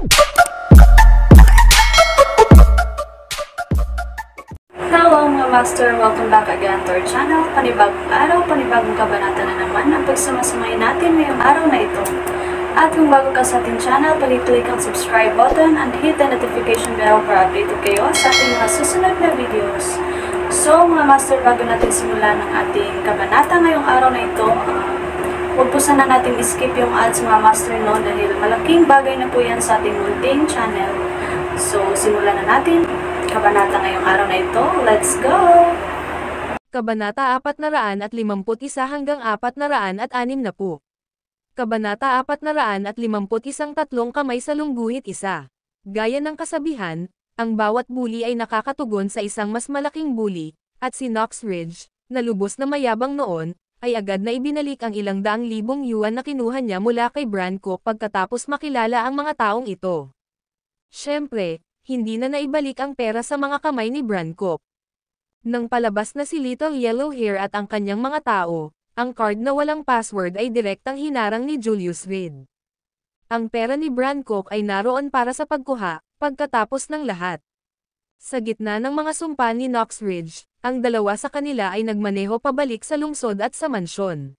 Hello mga master! Welcome back again to our channel. Panibagong araw, panibagong kabanata na naman ang pagsamasamayin natin ngayong araw na ito. At kung bago ka sa ating channel, pag-click ang subscribe button and hit the notification bell para updated kayo sa ating mga susunod na videos. So mga master, bago natin simulan ang ating kabanata ngayong araw na ito, huwag po sana natin skip yung ads mga master no, dahil malaking bagay na po yan sa ating munting channel. So simulan na natin kabanata ngayong araw na ito. Let's go! Kabanata 451 hanggang 460. Kabanata 451 tatlong kamay sa lungguhit isa. Gaya ng kasabihan, ang bawat bully ay nakakatugon sa isang mas malaking bully, at si Knox Ridge, na lubos na mayabang noon, ay agad na ibinalik ang ilang daang libong yuan na kinuha niya mula kay Bran Cook pagkatapos makilala ang mga taong ito. Siyempre, hindi na naibalik ang pera sa mga kamay ni Bran Cook. Nang palabas na si Little Yellow Hair at ang kanyang mga tao, ang card na walang password ay direktang hinarang ni Julius Reed. Ang pera ni Bran Cook ay naroon para sa pagkuha, pagkatapos ng lahat. Sa gitna ng mga sumpa ni Knox Ridge, ang dalawa sa kanila ay nagmaneho pabalik sa lungsod at sa mansyon.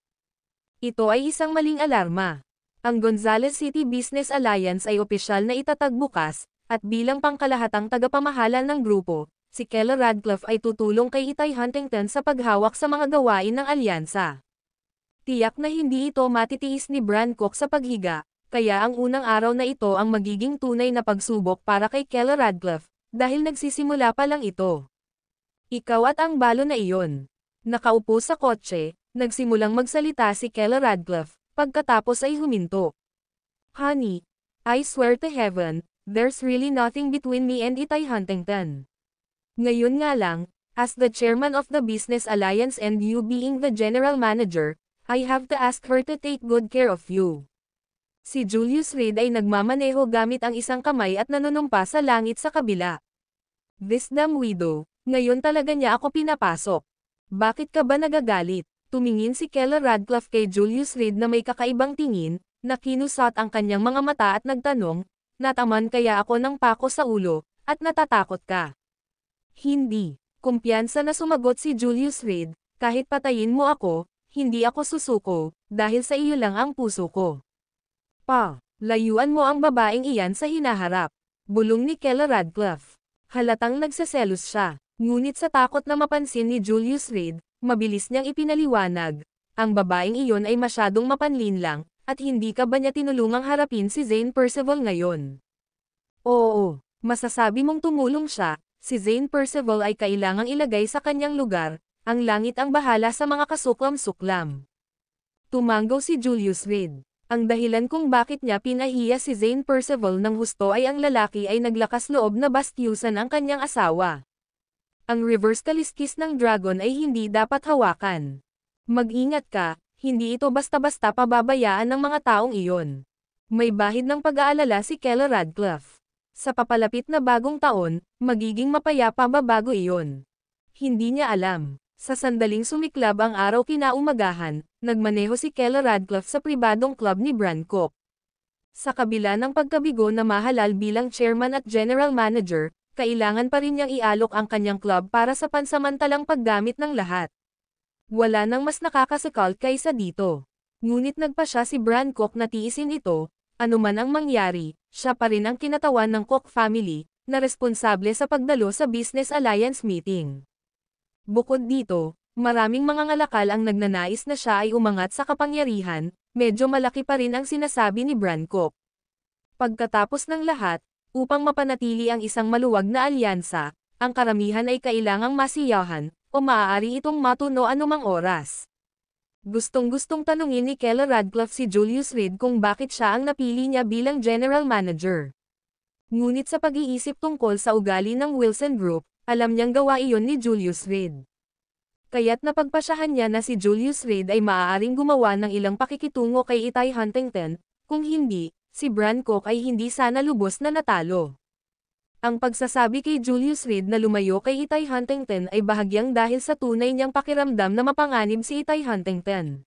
Ito ay isang maling alarma. Ang Gonzales City Business Alliance ay opisyal na itatag bukas, at bilang pangkalahatang tagapamahala ng grupo, si Keller Radcliffe ay tutulong kay Itay Huntington sa paghawak sa mga gawain ng alyansa. Tiyak na hindi ito matitiis ni Bran Cook sa paghiga, kaya ang unang araw na ito ang magiging tunay na pagsubok para kay Keller Radcliffe, dahil nagsisimula pa lang ito. Ikaw at ang balo na iyon. Nakaupo sa kotse, nagsimulang magsalita si Keller Radcliffe, pagkatapos ay huminto. Honey, I swear to heaven, there's really nothing between me and Itay Huntington. Ngayon nga lang, as the chairman of the Business Alliance and you being the general manager, I have to ask her to take good care of you. Si Julius Reed ay nagmamaneho gamit ang isang kamay at nanunumpa sa langit sa kabila. This damn widow, ngayon talaga niya ako pinapasok. Bakit ka ba nagagalit? Tumingin si Keller Radcliffe kay Julius Reed na may kakaibang tingin, na kinusat ang kanyang mga mata at nagtanong, nataman kaya ako ng pako sa ulo, at natatakot ka? Hindi. Kumpiyansa na sumagot si Julius Reed, kahit patayin mo ako, hindi ako susuko, dahil sa iyo lang ang puso ko. Layuan mo ang babaeng iyan sa hinaharap. Bulong ni Keller Radcliffe. Halatang nagseselos siya, ngunit sa takot na mapansin ni Julius Reed, mabilis niyang ipinaliwanag. Ang babaeng iyon ay masyadong mapanlinlang, at hindi ka ba niya tinulungang harapin si Zane Percival ngayon? Oo, masasabi mong tumulong siya, si Zane Percival ay kailangang ilagay sa kanyang lugar, ang langit ang bahala sa mga kasuklam-suklam. Tumanggaw si Julius Reed. Ang dahilan kung bakit niya pinahiya si Zane Percival ng husto ay ang lalaki ay naglakas loob na bastyusan ang kanyang asawa. Ang reverse kaliskis ng dragon ay hindi dapat hawakan. Mag-ingat ka, hindi ito basta-basta pababayaan ng mga taong iyon. May bahid ng pag-aalala si Keller Radcliffe. Sa papalapit na bagong taon, magiging mapayapa ba bago iyon? Hindi niya alam. Sa sandaling sumiklab ang araw kinaumagahan, nagmaneho si Keller Radcliffe sa pribadong club ni Bran Cook. Sa kabila ng pagkabigo na mahalal bilang chairman at general manager, kailangan pa rin niyang ialok ang kanyang club para sa pansamantalang paggamit ng lahat. Wala nang mas nakakasakal kaysa dito. Ngunit nagpa siya si Bran Cook na tiisin ito, anuman ang mangyari, siya pa rin ang kinatawan ng Cook family, na responsable sa pagdalo sa Business Alliance meeting. Bukod dito, maraming mga ngalakal ang nagnanais na siya ay umangat sa kapangyarihan, medyo malaki pa rin ang sinasabi ni Bran Cook. Pagkatapos ng lahat, upang mapanatili ang isang maluwag na alyansa, ang karamihan ay kailangang masiyahan, o maaari itong matuno anumang oras. Gustong-gustong tanungin ni Keller Radcliffe si Julius Reed kung bakit siya ang napili niya bilang general manager. Ngunit sa pag-iisip tungkol sa ugali ng Wilson Group, alam niyang gawa iyon ni Julius Reed. Kaya't napagpasyahan niya na si Julius Reed ay maaaring gumawa ng ilang pakikitungo kay Itay Huntington, kung hindi, si Bran Cook ay hindi sana lubos na natalo. Ang pagsasabi kay Julius Reed na lumayo kay Itay Huntington ay bahagyang dahil sa tunay niyang pakiramdam na mapanganib si Itay Huntington.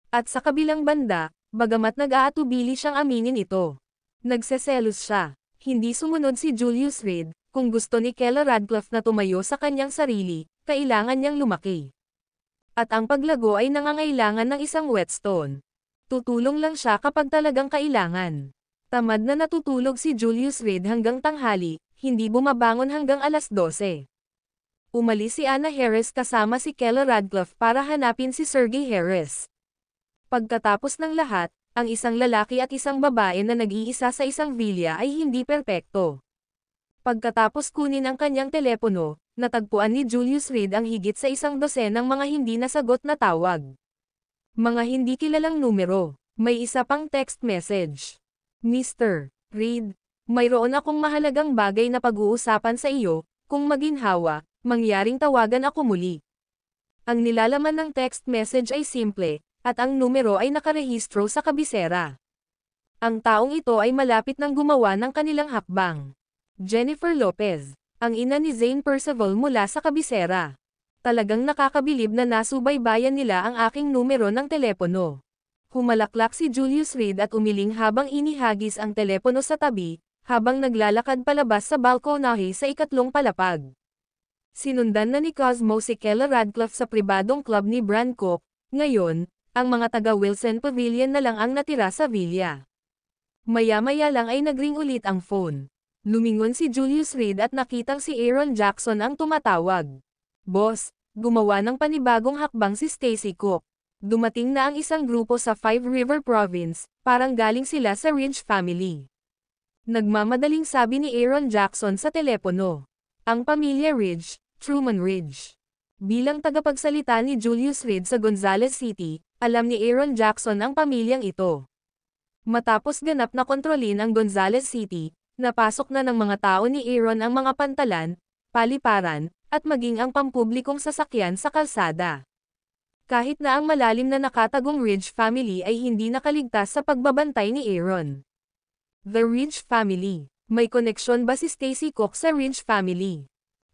At sa kabilang banda, bagamat nag-aatubili siyang aminin ito, Nagseselos siya. Hindi sumunod si Julius Reed. Kung gusto ni Kella Radcliffe na tumayo sa kanyang sarili, kailangan niyang lumaki. At ang paglago ay nangangailangan ng isang whetstone. Tutulong lang siya kapag talagang kailangan. Tamad na natutulog si Julius Reed hanggang tanghali, hindi bumabangon hanggang alas 12. Umalis si Anna Harris kasama si Kella Radcliffe para hanapin si Sergey Harris. Pagkatapos ng lahat, ang isang lalaki at isang babae na nag-iisa sa isang villa ay hindi perpekto. Pagkatapos kunin ang kanyang telepono, natagpuan ni Julius Reed ang higit sa 100 ng mga hindi nasagot na tawag. Mga hindi kilalang numero. May isa pang text message. Mr. Reed, mayroon akong mahalagang bagay na pag-uusapan sa iyo, kung maginhawa, mangyaring tawagan ako muli. Ang nilalaman ng text message ay simple, at ang numero ay nakarehistro sa kabisera. Ang taong ito ay malapit nang gumawa ng kanilang hakbang. Jennifer Lopez, ang ina ni Zane Percival mula sa kabisera. Talagang nakakabilib na nasubaybayan nila ang aking numero ng telepono. Humalaklak si Julius Reed at umiling habang inihagis ang telepono sa tabi, habang naglalakad palabas sa balkonahe sa ikatlong palapag. Sinundan na ni Cosmo si Kella Radcliffe sa pribadong club ni Bran Cook. Ngayon, ang mga taga Wilson Pavilion na lang ang natira sa villa. Maya-maya lang ay nagring ulit ang phone. Lumingon si Julius Reed at nakitang si Aaron Jackson ang tumatawag. Boss, gumawa ng panibagong hakbang si Stacy Cook. Dumating na ang isang grupo sa Five River Province, parang galing sila sa Ridge family. Nagmamadaling sabi ni Aaron Jackson sa telepono. Ang pamilya Ridge, Truman Ridge. Bilang tagapagsalita ni Julius Reed sa Gonzales City, alam ni Aaron Jackson ang pamilyang ito. Matapos ganap na kontrolin ang Gonzales City, napasok na ng mga tao ni Aaron ang mga pantalan, paliparan, at maging ang pampublikong sasakyan sa kalsada. Kahit na ang malalim na nakatagong Ridge family ay hindi nakaligtas sa pagbabantay ni Aaron. The Ridge family. May koneksyon ba si Stacy Cook sa Ridge family?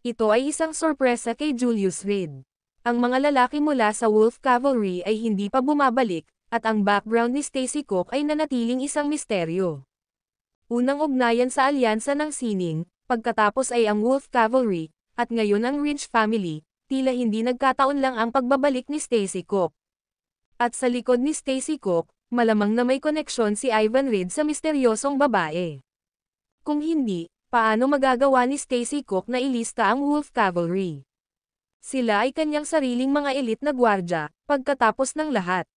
Ito ay isang sorpresa kay Julius Reed. Ang mga lalaki mula sa Wolf Cavalry ay hindi pa bumabalik, at ang background ni Stacy Cook ay nanatiling isang misteryo. Unang ugnayan sa alyansa ng Sining, pagkatapos ay ang Wolf Cavalry, at ngayon ang Ridge family, tila hindi nagkataon lang ang pagbabalik ni Stacy Cook. At sa likod ni Stacy Cook, malamang na may koneksyon si Ivan Reed sa misteryosong babae. Kung hindi, paano magagawa ni Stacy Cook na ilista ang Wolf Cavalry? Sila ay kanyang sariling mga elite na gwardya, pagkatapos ng lahat.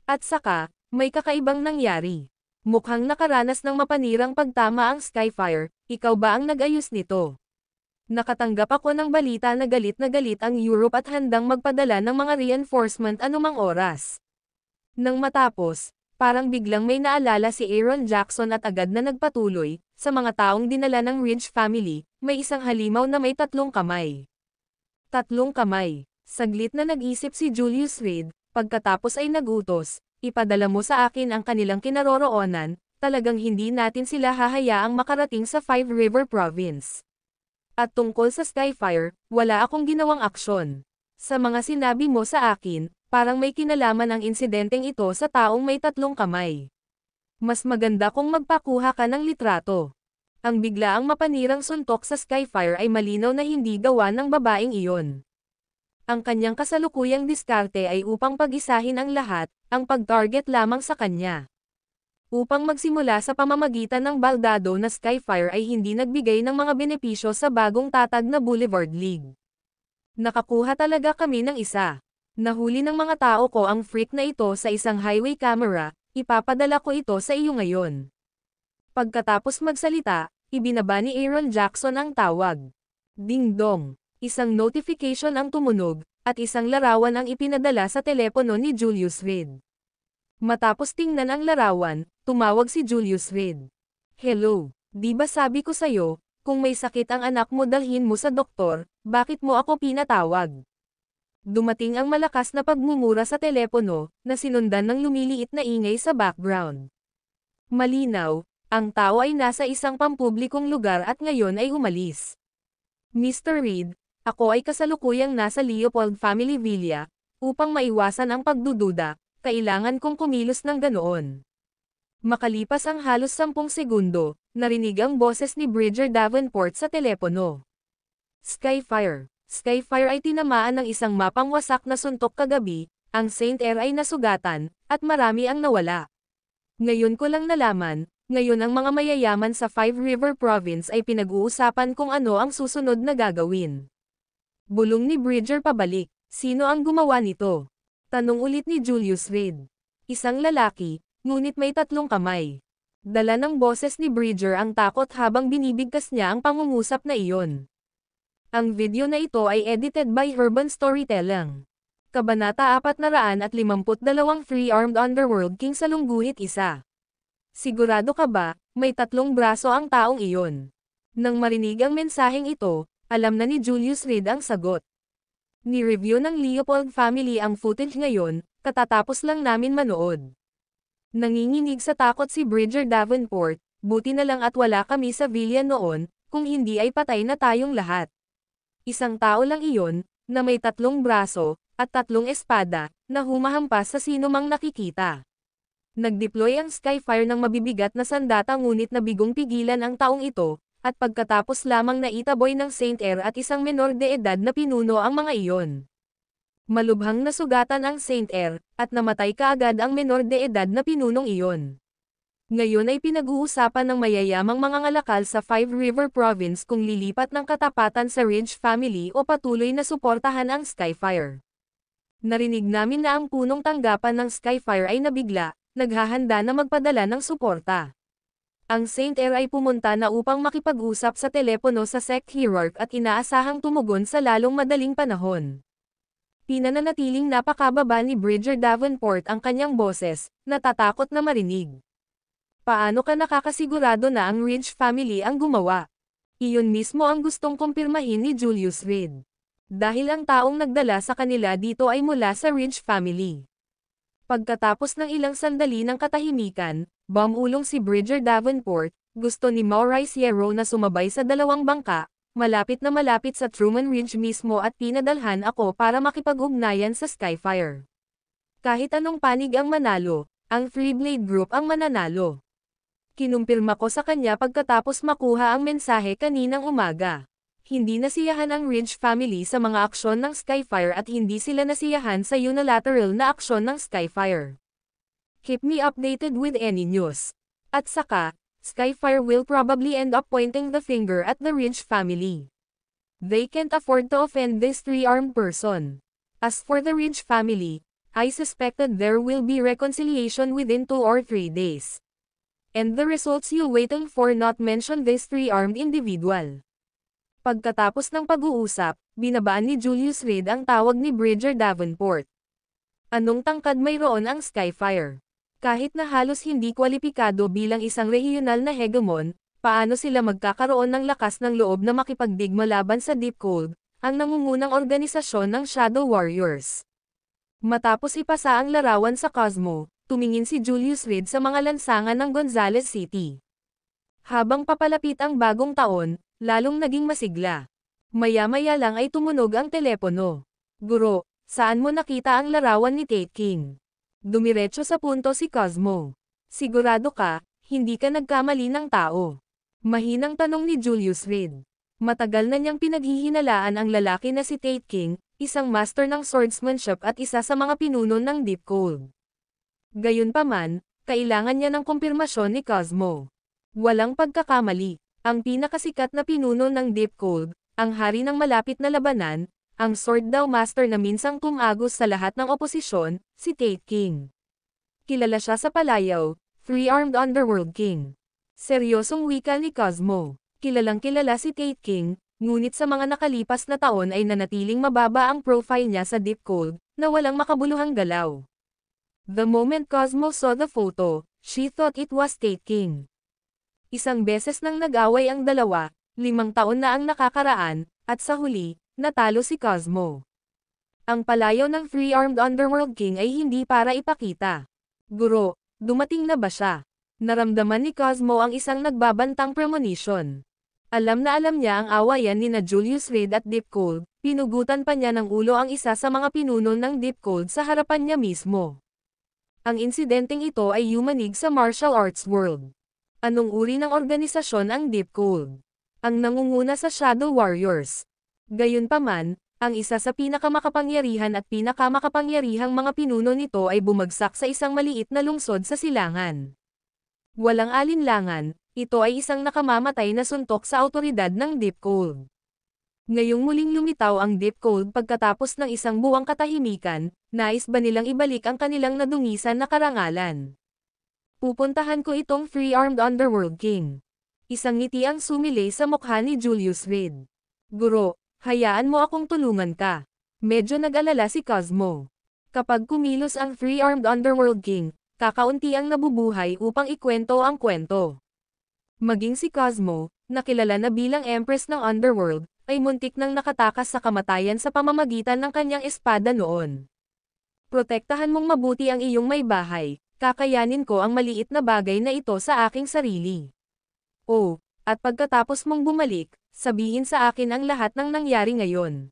At saka, may kakaibang nangyari. Mukhang nakaranas ng mapanirang pagtama ang Skyfire, ikaw ba ang nag-ayos nito? Nakatanggap ako ng balita na galit ang Europe at handang magpadala ng mga reinforcement anumang oras. Nang matapos, parang biglang may naalala si Aaron Jackson at agad na nagpatuloy, sa mga taong dinala ng Ridge family, may isang halimaw na may 3 kamay. 3 kamay. Saglit na nag-isip si Julius Reed, pagkatapos ay nagutos, ipadala mo sa akin ang kanilang kinaroroonan, talagang hindi natin sila hahayaang makarating sa Five River Province. At tungkol sa Skyfire, wala akong ginawang aksyon. Sa mga sinabi mo sa akin, parang may kinalaman ang insidenteng ito sa taong may 3 kamay. Mas maganda kung magpakuha ka ng litrato. Ang biglaang mapanirang suntok sa Skyfire ay malinaw na hindi gawa ng babaeng iyon. Ang kanyang kasalukuyang diskarte ay upang pag-isahin ang lahat, ang pag-target lamang sa kanya. Upang magsimula sa pamamagitan ng baldado na Skyfire ay hindi nagbigay ng mga benepisyo sa bagong tatag na Boulevard League. Nakakuha talaga kami ng isa. Nahuli ng mga tao ko ang freak na ito sa isang highway camera, ipapadala ko ito sa iyo ngayon. Pagkatapos magsalita, ibinaba ni Aaron Jackson ang tawag. Ding dong. Isang notification ang tumunog, at isang larawan ang ipinadala sa telepono ni Julius Reed. Matapos tingnan ang larawan, tumawag si Julius Reed. Hello, di ba sabi ko sa'yo, kung may sakit ang anak mo dalhin mo sa doktor, bakit mo ako pinatawag? Dumating ang malakas na pagmumura sa telepono, na sinundan ng lumiliit na ingay sa background. Malinaw, ang tao ay nasa isang pampublikong lugar at ngayon ay umalis. Mr. Reed, ako ay kasalukuyang nasa Leopold Family Villa, upang maiwasan ang pagdududa, kailangan kong kumilos ng ganoon. Makalipas ang halos 10 segundo, narinig ang boses ni Bridger Davenport sa telepono. Skyfire. Skyfire ay tinamaan ng isang mapang wasak na suntok kagabi, ang Saint Air ay nasugatan, at marami ang nawala. Ngayon ko lang nalaman, ngayon ang mga mayayaman sa Five River Province ay pinag-uusapan kung ano ang susunod na gagawin. Bulong ni Bridger pabalik, sino ang gumawa nito? Tanong ulit ni Julius Reed. Isang lalaki, ngunit may 3 kamay. Dala ng boses ni Bridger ang takot habang binibigkas niya ang pangungusap na iyon. Ang video na ito ay edited by Urban Storytelling. Kabanata 452 Three-Armed Underworld King sa lungguhit isa. Sigurado ka ba, may 3 braso ang taong iyon? Nang marinig ang mensaheng ito, alam na ni Julius Reed ang sagot. Ni-review ng Leopold family ang footage ngayon, katatapos lang namin manood. Nanginginig sa takot si Bridger Davenport, buti na lang at wala kami sa villa noon, kung hindi ay patay na tayong lahat. Isang tao lang iyon, na may 3 braso, at 3 espada, na humahampas sa sino mang nakikita. Nag-deploy ang Skyfire ng mabibigat na sandata ngunit nabigong pigilan ang taong ito, at pagkatapos lamang naitaboy ng Saint Air at isang menor de edad na pinuno ang mga iyon. Malubhang nasugatan ang Saint Air, at namatay kaagad ang menor de edad na pinunong iyon. Ngayon ay pinag-uusapan ng mayayamang mga ngalakal sa Five River Province kung lilipat ng katapatan sa Ridge family o patuloy na suportahan ang Skyfire. Narinig namin na ang punong tanggapan ng Skyfire ay nabigla, naghahanda na magpadala ng suporta. Ang Saint Air ay pumunta na upang makipag-usap sa telepono sa sect hierarch at inaasahang tumugon sa lalong madaling panahon. Pinananatiling napakababa ni Bridger Davenport ang kanyang boses, natatakot na marinig. Paano ka nakakasigurado na ang Ridge family ang gumawa? Iyon mismo ang gustong kumpirmahin ni Julius Reed. Dahil ang taong nagdala sa kanila dito ay mula sa Ridge family. Pagkatapos ng ilang sandali ng katahimikan, bumulong si Bridger Davenport, gusto ni Maurice Hierro na sumabay sa 2 bangka, malapit sa Truman Ridge mismo at pinadalhan ako para makipag-ugnayan sa Skyfire. Kahit anong panig ang manalo, ang Three-Blade Group ang mananalo. Kinumpirma ko sa kanya pagkatapos makuha ang mensahe kaninang umaga. Hindi nasiyahan ang Ridge family sa mga aksyon ng Skyfire at hindi sila nasiyahan sa unilateral na aksyon ng Skyfire. Keep me updated with any news. At saka, Skyfire will probably end up pointing the finger at the Ridge family. They can't afford to offend this 3-armed person. As for the Ridge family, I suspected there will be reconciliation within 2 or 3 days. And the results you're waiting for not mention this 3-armed individual. Pagkatapos ng pag-uusap, binabaan ni Julius Reed ang tawag ni Bridger Davenport. Anong tangkad mayroon ang Skyfire? Kahit na halos hindi kwalipikado bilang isang regional na hegemon, paano sila magkakaroon ng lakas ng loob na makipagdigma laban sa Deep Cold, ang nangungunang organisasyon ng Shadow Warriors? Matapos ipasa ang larawan sa Cosmo, tumingin si Julius Reed sa mga lansangan ng Gonzales City. Habang papalapit ang bagong taon, lalong naging masigla. Maya-maya lang ay tumunog ang telepono. Guro, saan mo nakita ang larawan ni Tate King? Dumiretso sa punto si Cosmo. Sigurado ka, hindi ka nagkamali ng tao. Mahinang tanong ni Julius Reed. Matagal na niyang pinaghihinalaan ang lalaki na si Tate King, isang master ng swordsmanship at isa sa mga pinuno ng Deep Cold. Gayunpaman, kailangan niya ng kumpirmasyon ni Cosmo. Walang pagkakamali. Ang pinakasikat na pinuno ng Deep Cold, ang hari ng malapit na labanan, ang Sword Daw Master na minsang tumagos sa lahat ng oposisyon, si Tate King. Kilala siya sa palayaw, Three-Armed Underworld King. Seryosong wika ni Cosmo. Kilalang kilala si Tate King, ngunit sa mga nakalipas na taon ay nanatiling mababa ang profile niya sa Deep Cold, na walang makabuluhang galaw. The moment Cosmo saw the photo, she thought it was Tate King. Isang beses nang nag-away ang dalawa, 5 taon na ang nakakaraan, at sa huli, natalo si Cosmo. Ang palayaw ng Three-Armed Underworld King ay hindi para ipakita. Guro, dumating na ba siya? Naramdaman ni Cosmo ang isang nagbabantang premonition. Alam na alam niya ang awayan ni na Julius Reed at Deep Cold, pinugutan pa niya ng ulo ang isa sa mga pinuno ng Deep Cold sa harapan niya mismo. Ang insidenteng ito ay yumanig sa martial arts world. Anong uri ng organisasyon ang Deep Cold? Ang nangunguna sa Shadow Warriors. Gayunpaman, ang isa sa pinakamakapangyarihan at pinakamakapangyarihang mga pinuno nito ay bumagsak sa isang maliit na lungsod sa silangan. Walang alinlangan, ito ay isang nakamamatay na suntok sa awtoridad ng Deep Cold. Ngayong muling lumitaw ang Deep Cold pagkatapos ng isang buwang katahimikan, nais ba nilang ibalik ang kanilang nadungisan na karangalan? Pupuntahan ko itong Three-Armed Underworld King. Isang ngiti ang sumilay sa mukha ni Julius Reed. Guro, hayaan mo akong tulungan ka. Medyo nag-alala si Cosmo. Kapag kumilos ang Three-Armed Underworld King, kakaunti ang nabubuhay upang ikwento ang kwento. Maging si Cosmo, na kilala na bilang Empress ng Underworld, ay muntik nang nakatakas sa kamatayan sa pamamagitan ng kanyang espada noon. Protektahan mong mabuti ang iyong may bahay, kakayanin ko ang maliit na bagay na ito sa aking sarili. Oh, at pagkatapos mong bumalik, sabihin sa akin ang lahat ng nangyari ngayon.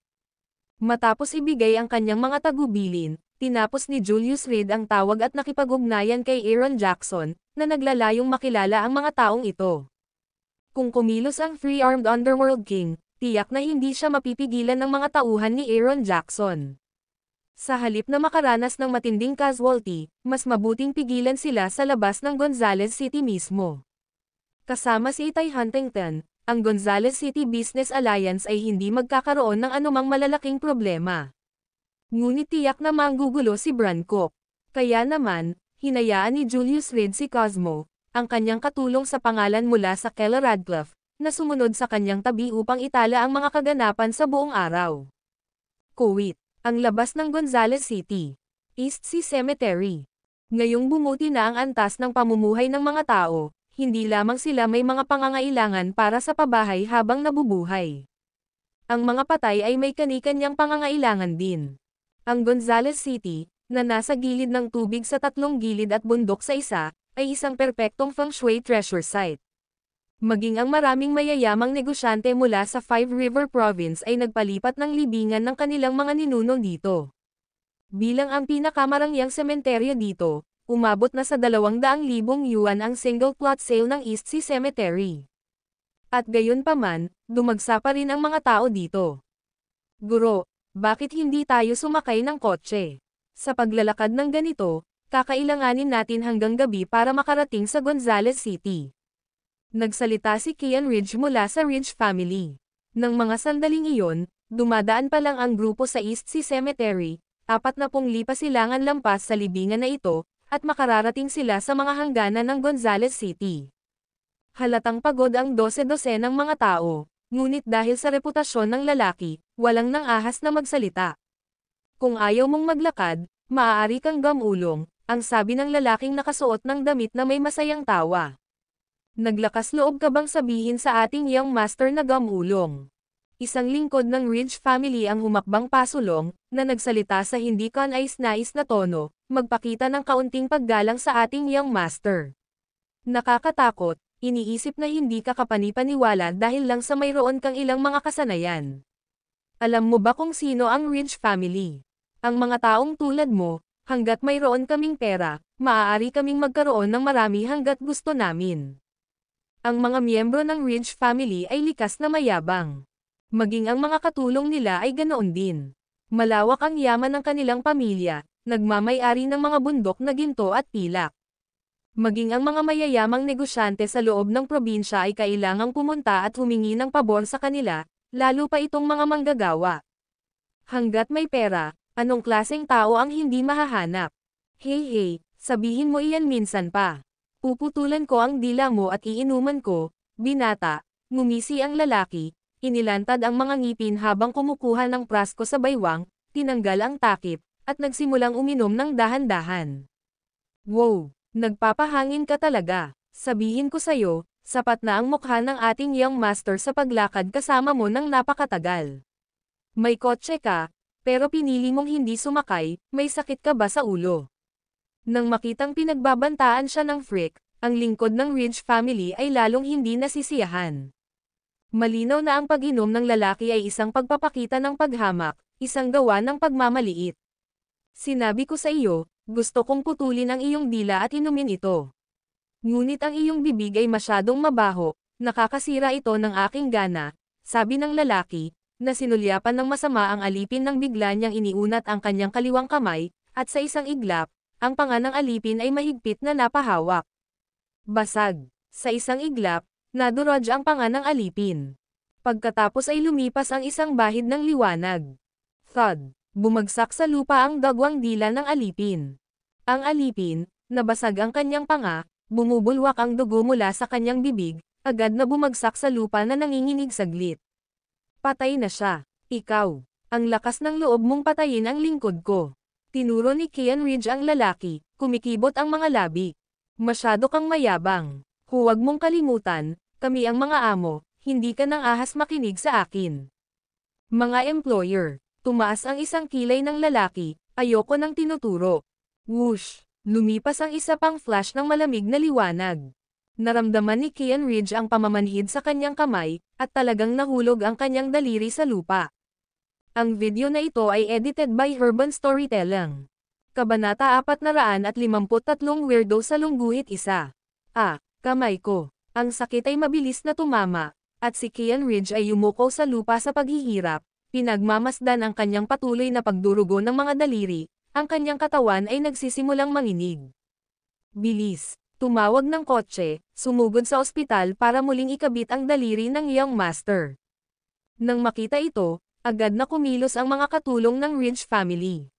Matapos ibigay ang kanyang mga tagubilin, tinapos ni Julius Reed ang tawag at nakipag-ugnayan kay Aaron Jackson, na naglalayong makilala ang mga taong ito. Kung kumilos ang Three-Armed Underworld King, tiyak na hindi siya mapipigilan ng mga tauhan ni Aaron Jackson. Sa halip na makaranas ng matinding casualty, mas mabuting pigilan sila sa labas ng Gonzales City mismo. Kasama si Itay Huntington, ang Gonzales City Business Alliance ay hindi magkakaroon ng anumang malalaking problema. Ngunit tiyak na manggugulo si Brancock. Kaya naman, hinayaan ni Julius Reed si Cosmo, ang kanyang katulong sa pangalan mula sa Keller Radcliffe, na sumunod sa kanyang tabi upang itala ang mga kaganapan sa buong araw. Kuwait. Ang labas ng Gonzales City. East Sea Cemetery. Ngayong bumuti na ang antas ng pamumuhay ng mga tao, hindi lamang sila may mga pangangailangan para sa pabahay habang nabubuhay. Ang mga patay ay may kani-kanyang pangangailangan din. Ang Gonzales City, na nasa gilid ng tubig sa tatlong gilid at bundok sa isa, ay isang perpektong feng shui treasure site. Maging ang maraming mayayamang negosyante mula sa Five River Province ay nagpalipat ng libingan ng kanilang mga ninuno dito. Bilang ang pinakamarangyang sementeryo dito, umabot na sa 200,000 yuan ang single plot sale ng East Sea Cemetery. At gayunpaman, dumagsa pa rin ang mga tao dito. Guro, bakit hindi tayo sumakay ng kotse? Sa paglalakad ng ganito, kakailanganin natin hanggang gabi para makarating sa Gonzales City. Nagsalita si Kian Ridge mula sa Ridge family. Nang mga sandaling iyon, dumadaan pa lang ang grupo sa East Sea Cemetery, 40 lipa-silangan lampas sa libingan na ito, at makararating sila sa mga hangganan ng Gonzales City. Halatang pagod ang 12 ng mga tao, ngunit dahil sa reputasyon ng lalaki, walang nang ahas na magsalita. Kung ayaw mong maglakad, maaari kang gamulong, ang sabi ng lalaking nakasuot ng damit na may masayang tawa. Naglakas loob ka bang sabihin sa ating young master na gamulong? Isang lingkod ng Ridge family ang humakbang pasulong, na nagsalita sa hindi kanais-nais na tono, magpakita ng kaunting paggalang sa ating young master. Nakakatakot, iniisip na hindi ka kapanipaniwala dahil lang sa mayroon kang ilang mga kasanayan. Alam mo ba kung sino ang Ridge family? Ang mga taong tulad mo, hanggat mayroon kaming pera, maaari kaming magkaroon ng marami hanggat gusto namin. Ang mga miyembro ng Ridge family ay likas na mayabang. Maging ang mga katulong nila ay ganoon din. Malawak ang yaman ng kanilang pamilya, nagmamay-ari ng mga bundok na ginto at pilak. Maging ang mga mayayamang negosyante sa loob ng probinsya ay kailangang pumunta at humingi ng pabor sa kanila, lalo pa itong mga manggagawa. Hanggat may pera, anong klaseng tao ang hindi mahahanap? Hey, sabihin mo iyan minsan pa. Puputulan ko ang dila mo at iinuman ko, binata, ngumisi ang lalaki, inilantad ang mga ngipin habang kumukuha ng prasko sa baywang, tinanggal ang takip, at nagsimulang uminom ng dahan-dahan. Wow, nagpapahangin ka talaga. Sabihin ko sa'yo, sapat na ang mukha ng ating young master sa paglakad kasama mo ng napakatagal. May kotse ka, pero pinili mong hindi sumakay, may sakit ka ba sa ulo? Nang makitang pinagbabantaan siya ng Frick, ang lingkod ng Ridge family ay lalong hindi nasisiyahan. Malinaw na ang pag-inom ng lalaki ay isang pagpapakita ng paghamak, isang gawa ng pagmamaliit. Sinabi ko sa iyo, Gusto kong putulin ang iyong dila at inumin ito. Ngunit ang iyong bibig ay masyadong mabaho, nakakasira ito ng aking gana, sabi ng lalaki, na sinulyapan ng masama ang alipin nang bigla niyang iniunat ang kanyang kaliwang kamay, at sa isang iglap, ang panga ng alipin ay mahigpit na napahawak. Basag. Sa isang iglap, nadurog ang panga ng alipin. Pagkatapos ay lumipas ang isang bahid ng liwanag. Thud. Bumagsak sa lupa ang dagwang dila ng alipin. Ang alipin, nabasag ang kanyang panga, bumubulwak ang dugo mula sa kanyang bibig, agad na bumagsak sa lupa na nanginginig saglit. Patay na siya. Ikaw. Ang lakas ng loob mong patayin ang lingkod ko. Tinuro ni Kian Ridge ang lalaki, kumikibot ang mga labi. Masyado kang mayabang. Huwag mong kalimutan, kami ang mga amo, hindi ka nang ahas makinig sa akin. Mga employer. Tumaas ang isang kilay ng lalaki, ayoko nang tinuturo. Whoosh! Lumipas ang isa pang flash ng malamig na liwanag. Naramdaman ni Kian Ridge ang pamamanhid sa kanyang kamay, at talagang nahulog ang kanyang daliri sa lupa. Ang video na ito ay edited by Urban Storytelling. Kabanata 453 Weirdo sa Lungguhit Isa. Kamay ko. Ang sakit ay mabilis na tumama, at si Kian Ridge ay yumuko sa lupa sa paghihirap. Pinagmamasdan ang kanyang patuloy na pagdurugo ng mga daliri, ang kanyang katawan ay nagsisimulang manginig. Bilis! Tumawag ng kotse, sumugod sa ospital para muling ikabit ang daliri ng young master. Nang makita ito, agad na kumilos ang mga katulong ng Ridge family.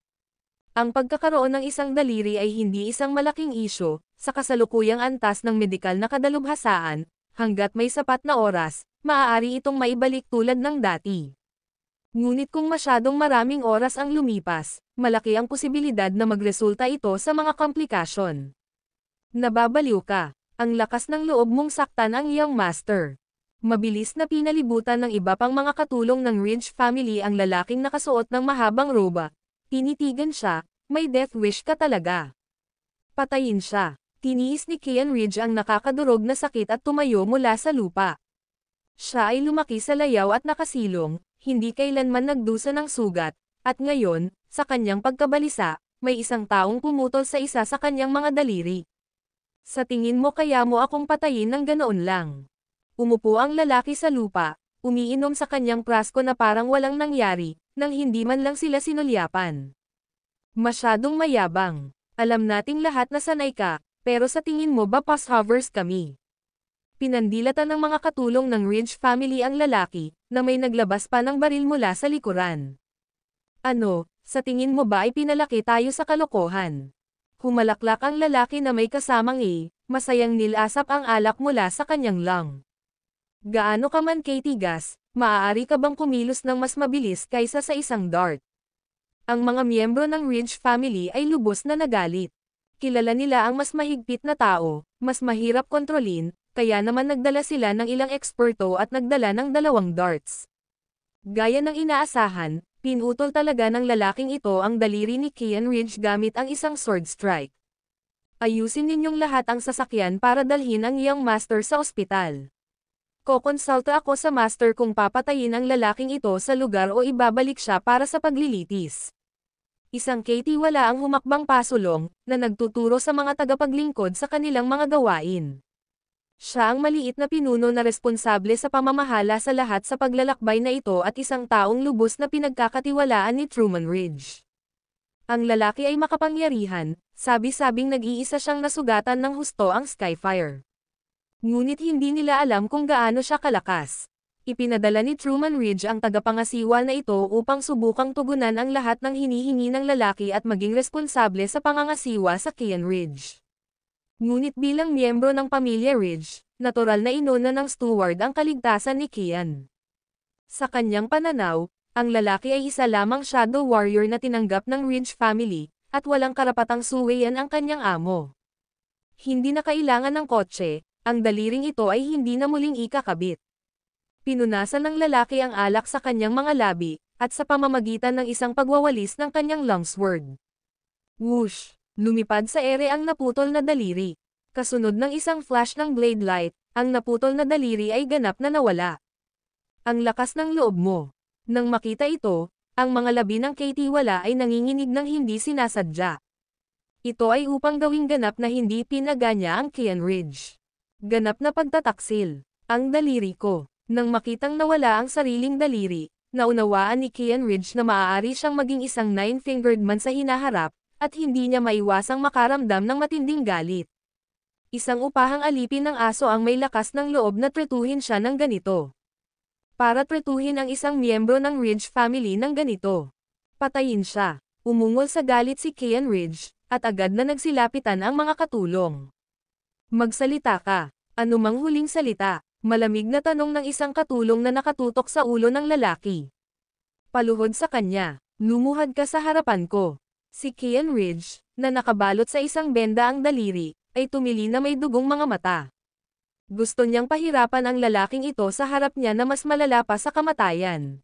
Ang pagkakaroon ng isang daliri ay hindi isang malaking isyo, sa kasalukuyang antas ng medikal na kadalubhasaan, hanggat may sapat na oras, maaari itong maibalik tulad ng dati. Ngunit kung masyadong maraming oras ang lumipas, malaki ang posibilidad na magresulta ito sa mga komplikasyon. Nababaliw ka. Ang lakas ng loob mong saktan ang young master. Mabilis na pinalibutan ng iba pang mga katulong ng Ridge family ang lalaking nakasuot ng mahabang roba. Tinitigan siya, may death wish ka talaga. Patayin siya. Tiniis ni Kian Ridge ang nakakadurog na sakit at tumayo mula sa lupa. Siya ay lumaki sa layaw at nakasilong, hindi kailanman nagdusa ng sugat, at ngayon, sa kanyang pagkabalisa, may isang taong pumutol sa isa sa kanyang mga daliri. Sa tingin mo kaya mo akong patayin ng ganoon lang? Umupo ang lalaki sa lupa, umiinom sa kanyang prasko na parang walang nangyari, nang hindi man lang sila sinulyapan. Masyadong mayabang. Alam nating lahat na sanay ka, pero sa tingin mo ba passhovers kami? Pinandilatan ng mga katulong ng Ridge family ang lalaki, na may naglabas pa ng baril mula sa likuran. Ano, sa tingin mo ba ay pinalaki tayo sa kalokohan? Humalaklak ang lalaki na may kasamang masayang nilasap ang alak mula sa kanyang lung. Gaano ka man katigas, maaari ka bang kumilos ng mas mabilis kaysa sa isang dart? Ang mga miyembro ng Ridge family ay lubos na nagalit. Kilala nila ang mas mahigpit na tao, mas mahirap kontrolin, kaya naman nagdala sila ng ilang eksperto at nagdala ng 2 darts. Gaya ng inaasahan, pinutol talaga ng lalaking ito ang daliri ni Kian Ridge gamit ang isang sword strike. Ayusin ninyong lahat ang sasakyan para dalhin ang young master sa ospital. Kokonsulta ako sa master kung papatayin ang lalaking ito sa lugar o ibabalik siya para sa paglilitis. Isang katiwala ang humakbang pasulong, na nagtuturo sa mga tagapaglingkod sa kanilang mga gawain. Siya ang maliit na pinuno na responsable sa pamamahala sa lahat sa paglalakbay na ito at isang taong lubos na pinagkakatiwalaan ni Truman Ridge. Ang lalaki ay makapangyarihan, sabi-sabing nag-iisa siyang nasugatan ng husto ang Skyfire. Ngunit hindi nila alam kung gaano siya kalakas. Ipinadala ni Truman Ridge ang tagapangasiwa na ito upang subukang tugunan ang lahat ng hinihingi ng lalaki at maging responsable sa pangangasiwa sa Kian Ridge. Ngunit bilang miyembro ng pamilya Ridge, natural na inuna ng steward ang kaligtasan ni Kian. Sa kanyang pananaw, ang lalaki ay isa lamang shadow warrior na tinanggap ng Ridge family, at walang karapatang suwayan ang kanyang amo. Hindi na kailangan ng kotse, ang daliring ito ay hindi na muling ikakabit. Pinunasan ng lalaki ang alak sa kanyang mga labi, at sa pamamagitan ng isang pagwawalis ng kanyang longsword. Whoosh! Lumipad sa ere ang naputol na daliri. Kasunod ng isang flash ng blade light, ang naputol na daliri ay ganap na nawala. Ang lakas ng loob mo. Nang makita ito, ang mga labi ng katiwala ay nanginginig ng hindi sinasadya. Ito ay upang gawing ganap na hindi pinaganya ang Kian Ridge. Ganap na pagtataksil. Ang daliri ko. Nang makitang nawala ang sariling daliri, naunawaan ni Kian Ridge na maaari siyang maging isang nine-fingered man sa hinaharap, at hindi niya maiwasang makaramdam ng matinding galit. Isang upahang alipin ng aso ang may lakas ng loob na tretuhin siya ng ganito. Para tretuhin ang isang miyembro ng Ridge family ng ganito. Patayin siya. Umungol sa galit si Kian Ridge, at agad na nagsilapitan ang mga katulong. Magsalita ka. Anumang huling salita. Malamig na tanong ng isang katulong na nakatutok sa ulo ng lalaki. Paluhod sa kanya. Lumuhad ka sa harapan ko. Si Kian Ridge, na nakabalot sa isang benda ang daliri, ay tumili na may dugong mga mata. Gusto niyang pahirapan ang lalaking ito sa harap niya na mas malala pa sa kamatayan.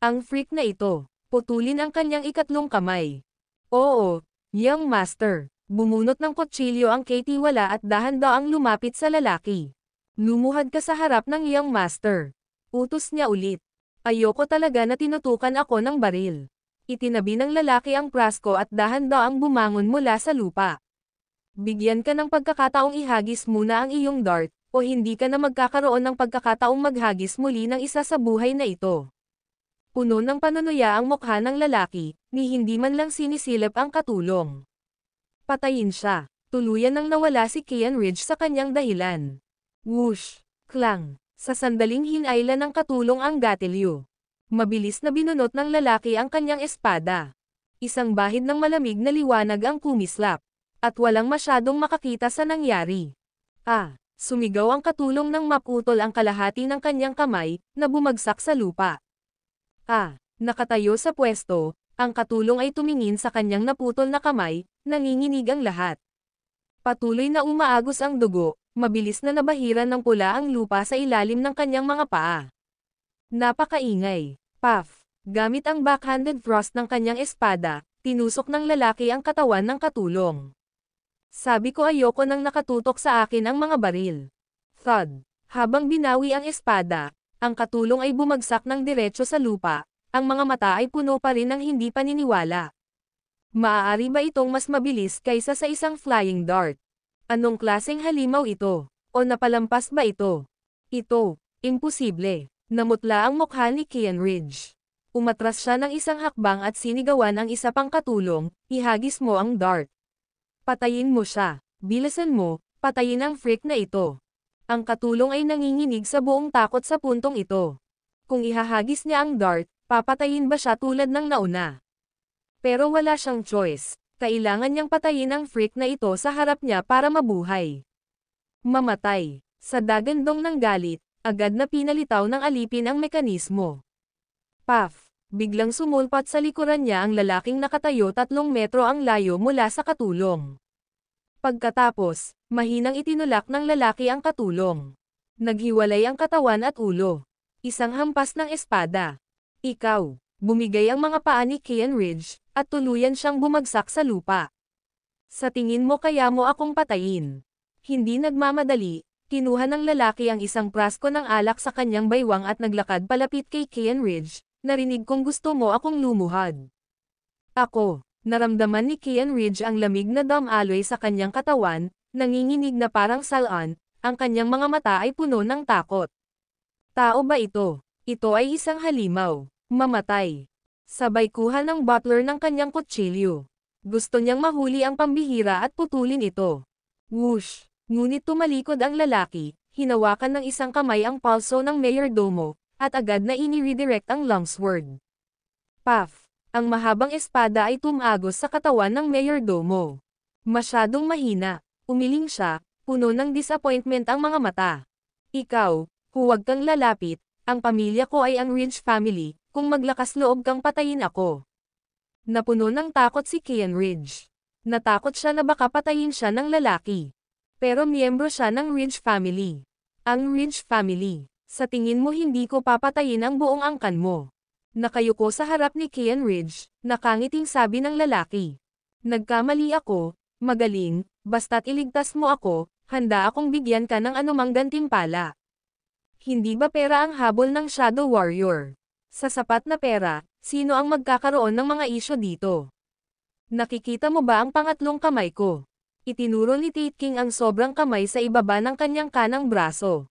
Ang freak na ito, putulin ang kanyang ikatlong kamay. Oo, young master. Bumunot ng kutsilyo ang Katie-wala at dahan-daang lumapit sa lalaki. Lumuhad ka sa harap ng young master. Utos niya ulit. Ayoko talaga na tinutukan ako ng baril. Itinabi ng lalaki ang prasko at dahan-daang bumangon mula sa lupa. Bigyan ka ng pagkakataong ihagis muna ang iyong dart, o hindi ka na magkakaroon ng pagkakataong maghagis muli ng isa sa buhay na ito. Puno ng panunuya ang mukha ng lalaki, ni hindi man lang sinisilip ang katulong. Patayin siya. Tuluyan nang nawala si Kian Ridge sa kanyang dahilan. Whoosh! Klang! Sa sandaling hinayla ng katulong ang gatilyo. Mabilis na binunot ng lalaki ang kanyang espada. Isang bahid ng malamig na liwanag ang kumislap. At walang masyadong makakita sa nangyari. Sumigaw ang katulong nang maputol ang kalahati ng kanyang kamay, na bumagsak sa lupa. Nakatayo sa pwesto, ang katulong ay tumingin sa kanyang naputol na kamay, nanginginig ang lahat. Patuloy na umaagos ang dugo, mabilis na nabahiran ng pula ang lupa sa ilalim ng kanyang mga paa. Napakaingay. Puff! Gamit ang backhanded thrust ng kanyang espada, tinusok ng lalaki ang katawan ng katulong. Sabi ko ayoko nang nakatutok sa akin ang mga baril. Thud! Habang binawi ang espada, ang katulong ay bumagsak ng diretso sa lupa, ang mga mata ay puno pa rin ng hindi paniniwala. Maaari ba itong mas mabilis kaysa sa isang flying dart? Anong klaseng halimaw ito? O napalampas ba ito? Ito, imposible. Namutla ang mukha ni Kian Ridge. Umatras siya ng isang hakbang at sinigawan ang isa pang katulong, ihagis mo ang dart. Patayin mo siya. Bilisan mo, patayin ang freak na ito. Ang katulong ay nanginginig sa buong takot sa puntong ito. Kung ihahagis niya ang dart, papatayin ba siya tulad ng nauna? Pero wala siyang choice. Kailangan niyang patayin ang freak na ito sa harap niya para mabuhay. Mamatay. Sa dagandong ng galit, agad na pinalitaw ng alipin ang mekanismo. Puff! Biglang sumulpat sa likuran niya ang lalaking nakatayo 3 metro ang layo mula sa katulong. Pagkatapos, mahinang itinulak ng lalaki ang katulong. Naghiwalay ang katawan at ulo. Isang hampas ng espada. Ikaw! Bumigay ang mga paa ni Kian Ridge, at tuluyan siyang bumagsak sa lupa. Sa tingin mo kaya mo akong patayin? Hindi nagmamadali, kinuha ng lalaki ang isang prasko ng alak sa kanyang baywang at naglakad palapit kay Kian Ridge. Narinig kong gusto mo akong lumuhad. Ako, naramdaman ni Kian Ridge ang lamig na damaloy sa kanyang katawan, nanginginig na parang salan, ang kanyang mga mata ay puno ng takot. Tao ba ito? Ito ay isang halimaw. Mamatay. Sabay kuha ng butler ng kanyang kutsilyo. Gusto niyang mahuli ang pambihira at putulin ito. Whoosh! Ngunit tumalikod ang lalaki, hinawakan ng isang kamay ang palso ng mayordomo, at agad na ini-redirect ang longsword. Puff! Ang mahabang espada ay tumagos sa katawan ng mayordomo. Masyadong mahina. Umiling siya, puno ng disappointment ang mga mata. Ikaw, huwag kang lalapit, ang pamilya ko ay ang Ridge family. Kung maglakas loob kang patayin ako. Napuno ng takot si Kian Ridge. Natakot siya na baka patayin siya ng lalaki. Pero miyembro siya ng Ridge family. Ang Ridge family. Sa tingin mo hindi ko papatayin ang buong angkan mo. Nakayuko sa harap ni Kian Ridge, nakangiting sabi ng lalaki. Nagkamali ako, magaling, basta't iligtas mo ako, handa akong bigyan ka ng anumang gantimpala. Hindi ba pera ang habol ng Shadow Warrior? Sa sapat na pera, sino ang magkakaroon ng mga isyo dito? Nakikita mo ba ang pangatlong kamay ko? Itinuro ni Tate King ang sobrang kamay sa ibaba ng kanyang kanang braso.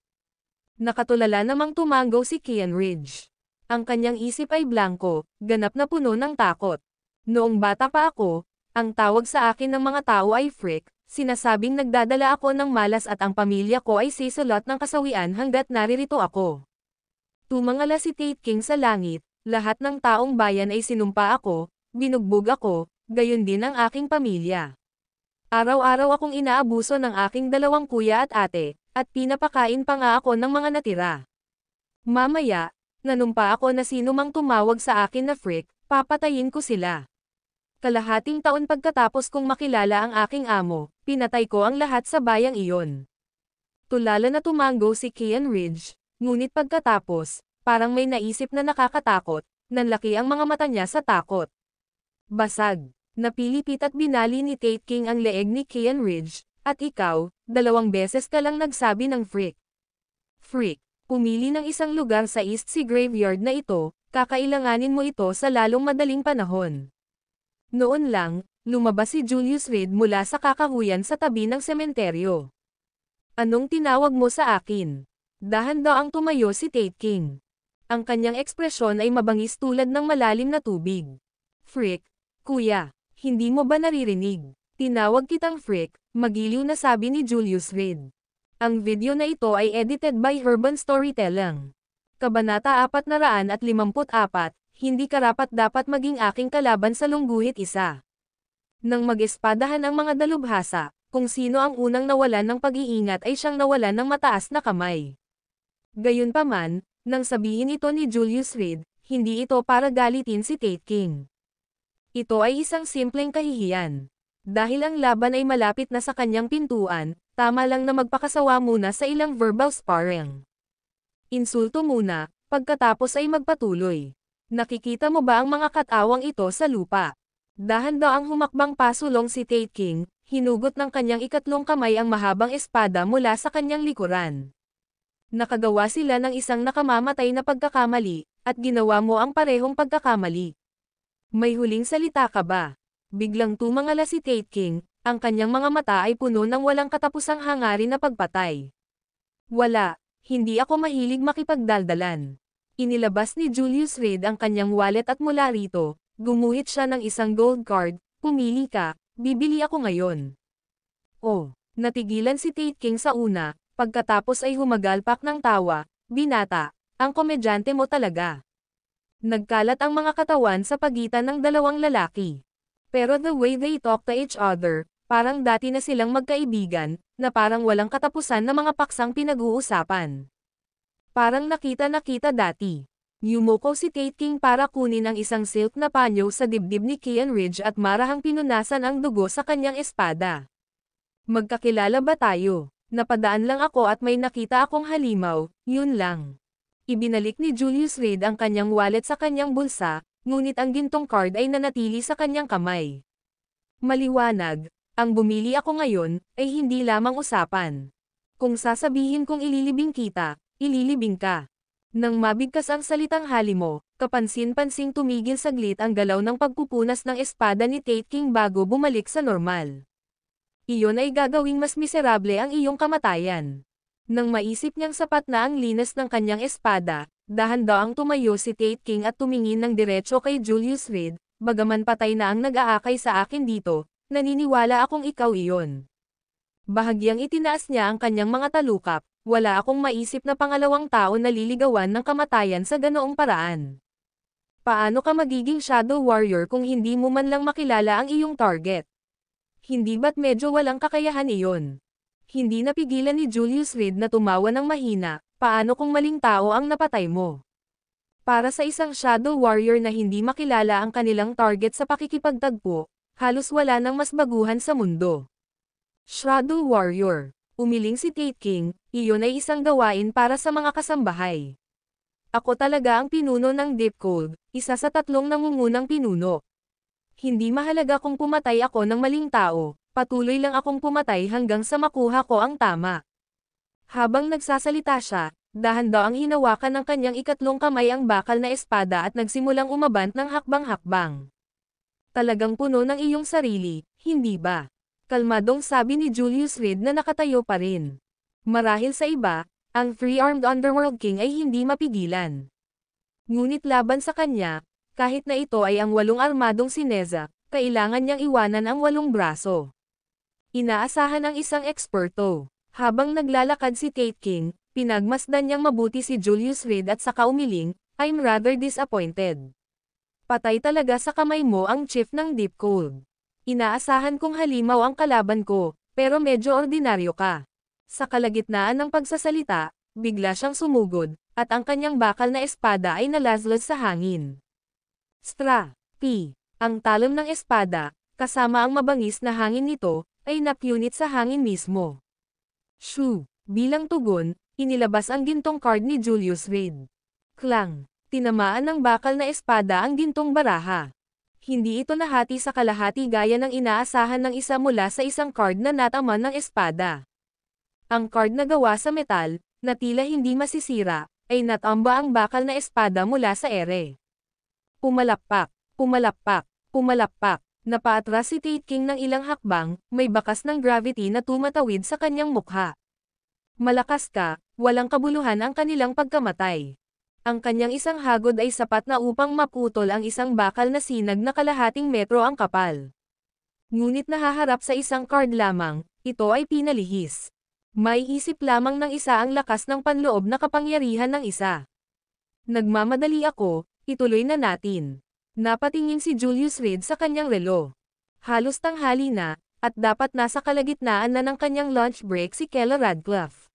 Nakatulala namang tumango si Kian Ridge. Ang kanyang isip ay blanko, ganap na puno ng takot. Noong bata pa ako, ang tawag sa akin ng mga tao ay freak, sinasabing nagdadala ako ng malas at ang pamilya ko ay sisulot ng kasawian hanggat naririto ako. Tumangala si Tate King sa langit, lahat ng taong bayan ay sinumpa ako, binugbog ako, gayon din ang aking pamilya. Araw-araw akong inaabuso ng aking dalawang kuya at ate, at pinapakain pa nga ako ng mga natira. Mamaya, nanumpa ako na sino mang tumawag sa akin na freak, papatayin ko sila. Kalahating taon pagkatapos kong makilala ang aking amo, pinatay ko ang lahat sa bayang iyon. Tulala na tumango si Kian Ridge, ngunit pagkatapos, parang may naisip na nakakatakot, nanlaki ang mga mata niya sa takot. Basag. Napilipit at binali ni Tate King ang leeg ni Kian Ridge, at ikaw, 2 beses ka lang nagsabi ng freak. Freak, pumili ng isang lugar sa East Sea Graveyard na ito, kakailanganin mo ito sa lalong madaling panahon. Noon lang, lumabas si Julius Reed mula sa kakahuyan sa tabi ng sementeryo. Anong tinawag mo sa akin? Dahan-daang tumayo si Tate King. Ang kanyang ekspresyon ay mabangis tulad ng malalim na tubig. Freak, kuya. Hindi mo ba naririnig? Tinawag kitang freak, magiliw na sabi ni Julius Reed. Ang video na ito ay edited by Urban Storytelling. Kabanata 454, hindi karapat-dapat maging aking kalaban sa lungguhit isa. Nang mag-espadahan ang mga dalubhasa, kung sino ang unang nawalan ng pag-iingat ay siyang nawalan ng mataas na kamay. Gayunpaman, nang sabihin ito ni Julius Reed, hindi ito para galitin si Tate King. Ito ay isang simpleng kahihiyan. Dahil ang laban ay malapit na sa kanyang pintuan, tama lang na magpakasawa muna sa ilang verbal sparring. Insulto muna, pagkatapos ay magpatuloy. Nakikita mo ba ang mga katawang ito sa lupa? Dahan-daang humakbang pasulong si Tate King, hinugot ng kanyang ikatlong kamay ang mahabang espada mula sa kanyang likuran. Nakagawa sila ng isang nakamamatay na pagkakamali, at ginawa mo ang parehong pagkakamali. May huling salita ka ba? Biglang tumangala si Tate King, ang kanyang mga mata ay puno ng walang katapusang hangarin na pagpatay. Wala, hindi ako mahilig makipagdaldalan. Inilabas ni Julius Reed ang kanyang wallet at mula rito, gumuhit siya ng isang gold card, pumili ka, bibili ako ngayon. Oh, natigilan si Tate King sa una, pagkatapos ay humagalpak ng tawa, binata, ang komedyante mo talaga. Nagkalat ang mga katawan sa pagitan ng dalawang lalaki. Pero the way they talk to each other, parang dati na silang magkaibigan, na parang walang katapusan na mga paksang pinag-uusapan. Parang nakita dati. Yumuko si Tate King para kunin ang isang silk na panyo sa dibdib ni Kian Ridge at marahang pinunasan ang dugo sa kanyang espada. Magkakilala ba tayo? Napadaan lang ako at may nakita akong halimaw, yun lang. Ibinalik ni Julius Reed ang kanyang wallet sa kanyang bulsa, ngunit ang gintong card ay nanatili sa kanyang kamay. Maliwanag, ang bumili ako ngayon, ay hindi lamang usapan. Kung sasabihin kong ililibing kita, ililibing ka. Nang mabigkas ang salitang halimo, kapansin-pansing tumigil saglit ang galaw ng pagpupunas ng espada ni Tate King bago bumalik sa normal. Iyon ay gagawing mas miserable ang iyong kamatayan. Nang maisip niyang sapat na ang linas ng kanyang espada, dahan-daang tumayo si Tate King at tumingin ng diretso kay Julius Reed, bagaman patay na ang nag-aakay sa akin dito, naniniwala akong ikaw iyon. Bahagyang itinaas niya ang kanyang mga talukap, wala akong maisip na pangalawang tao na liligawan ng kamatayan sa ganoong paraan. Paano ka magiging Shadow Warrior kung hindi mo man lang makilala ang iyong target? Hindi ba't medyo walang kakayahan iyon? Hindi napigilan ni Julius Reed na tumawa ng mahina, paano kung maling tao ang napatay mo? Para sa isang Shadow Warrior na hindi makilala ang kanilang target sa pakikipagtagpo, halos wala nang mas baguhan sa mundo. Shadow Warrior, umiling si Tate King, iyon ay isang gawain para sa mga kasambahay. Ako talaga ang pinuno ng Deep Cold, isa sa 3 nangungunang pinuno. Hindi mahalaga kung pumatay ako ng maling tao, patuloy lang akong pumatay hanggang sa makuha ko ang tama. Habang nagsasalita siya, dahan-daang hinawakan ng kanyang ikatlong kamay ang bakal na espada at nagsimulang umabant ng hakbang-hakbang. Talagang puno ng iyong sarili, hindi ba? Kalmadong sabi ni Julius Reed na nakatayo pa rin. Marahil sa iba, ang three-armed Underworld King ay hindi mapigilan. Ngunit laban sa kanya, kahit na ito ay ang 8 armadong si Neza, kailangan niyang iwanan ang 8 braso. Inaasahan ang isang eksperto. Habang naglalakad si Tate King, pinagmasdan niyang mabuti si Julius Reed at saka umiling, "I'm rather disappointed. Patay talaga sa kamay mo ang chief ng Deep Cold. Inaasahan kong halimaw ang kalaban ko, pero medyo ordinaryo ka." Sa kalagitnaan ng pagsasalita, bigla siyang sumugod, at ang kanyang bakal na espada ay nalaslas sa hangin. Stra! P. Ang talon ng espada, kasama ang mabangis na hangin nito, ay napunit sa hangin mismo. Shoo! Bilang tugon, inilabas ang gintong card ni Julius Reed. Klang! Tinamaan ng bakal na espada ang gintong baraha. Hindi ito nahati sa kalahati gaya ng inaasahan ng isa mula sa isang card na nataman ng espada. Ang card na gawa sa metal, na tila hindi masisira, ay natamba ang bakal na espada mula sa ere. Pumalakpak, pumalakpak, pumalakpak. Napaatras si Tate King ng ilang hakbang, may bakas ng gravity na tumatawid sa kanyang mukha. Malakas ka, walang kabuluhan ang kanilang pagkamatay. Ang kanyang isang hagod ay sapat na upang maputol ang isang bakal na sinag na kalahating metro ang kapal. Ngunit nahaharap sa isang card lamang, ito ay pinalihis. May isip lamang ng isa ang lakas ng panloob na kapangyarihan ng isa. Nagmamadali ako, ituloy na natin. Napatingin si Julius Reed sa kanyang relo. Halos tanghali na, at dapat nasa kalagitnaan na ng kanyang lunch break si Keller Radcliffe.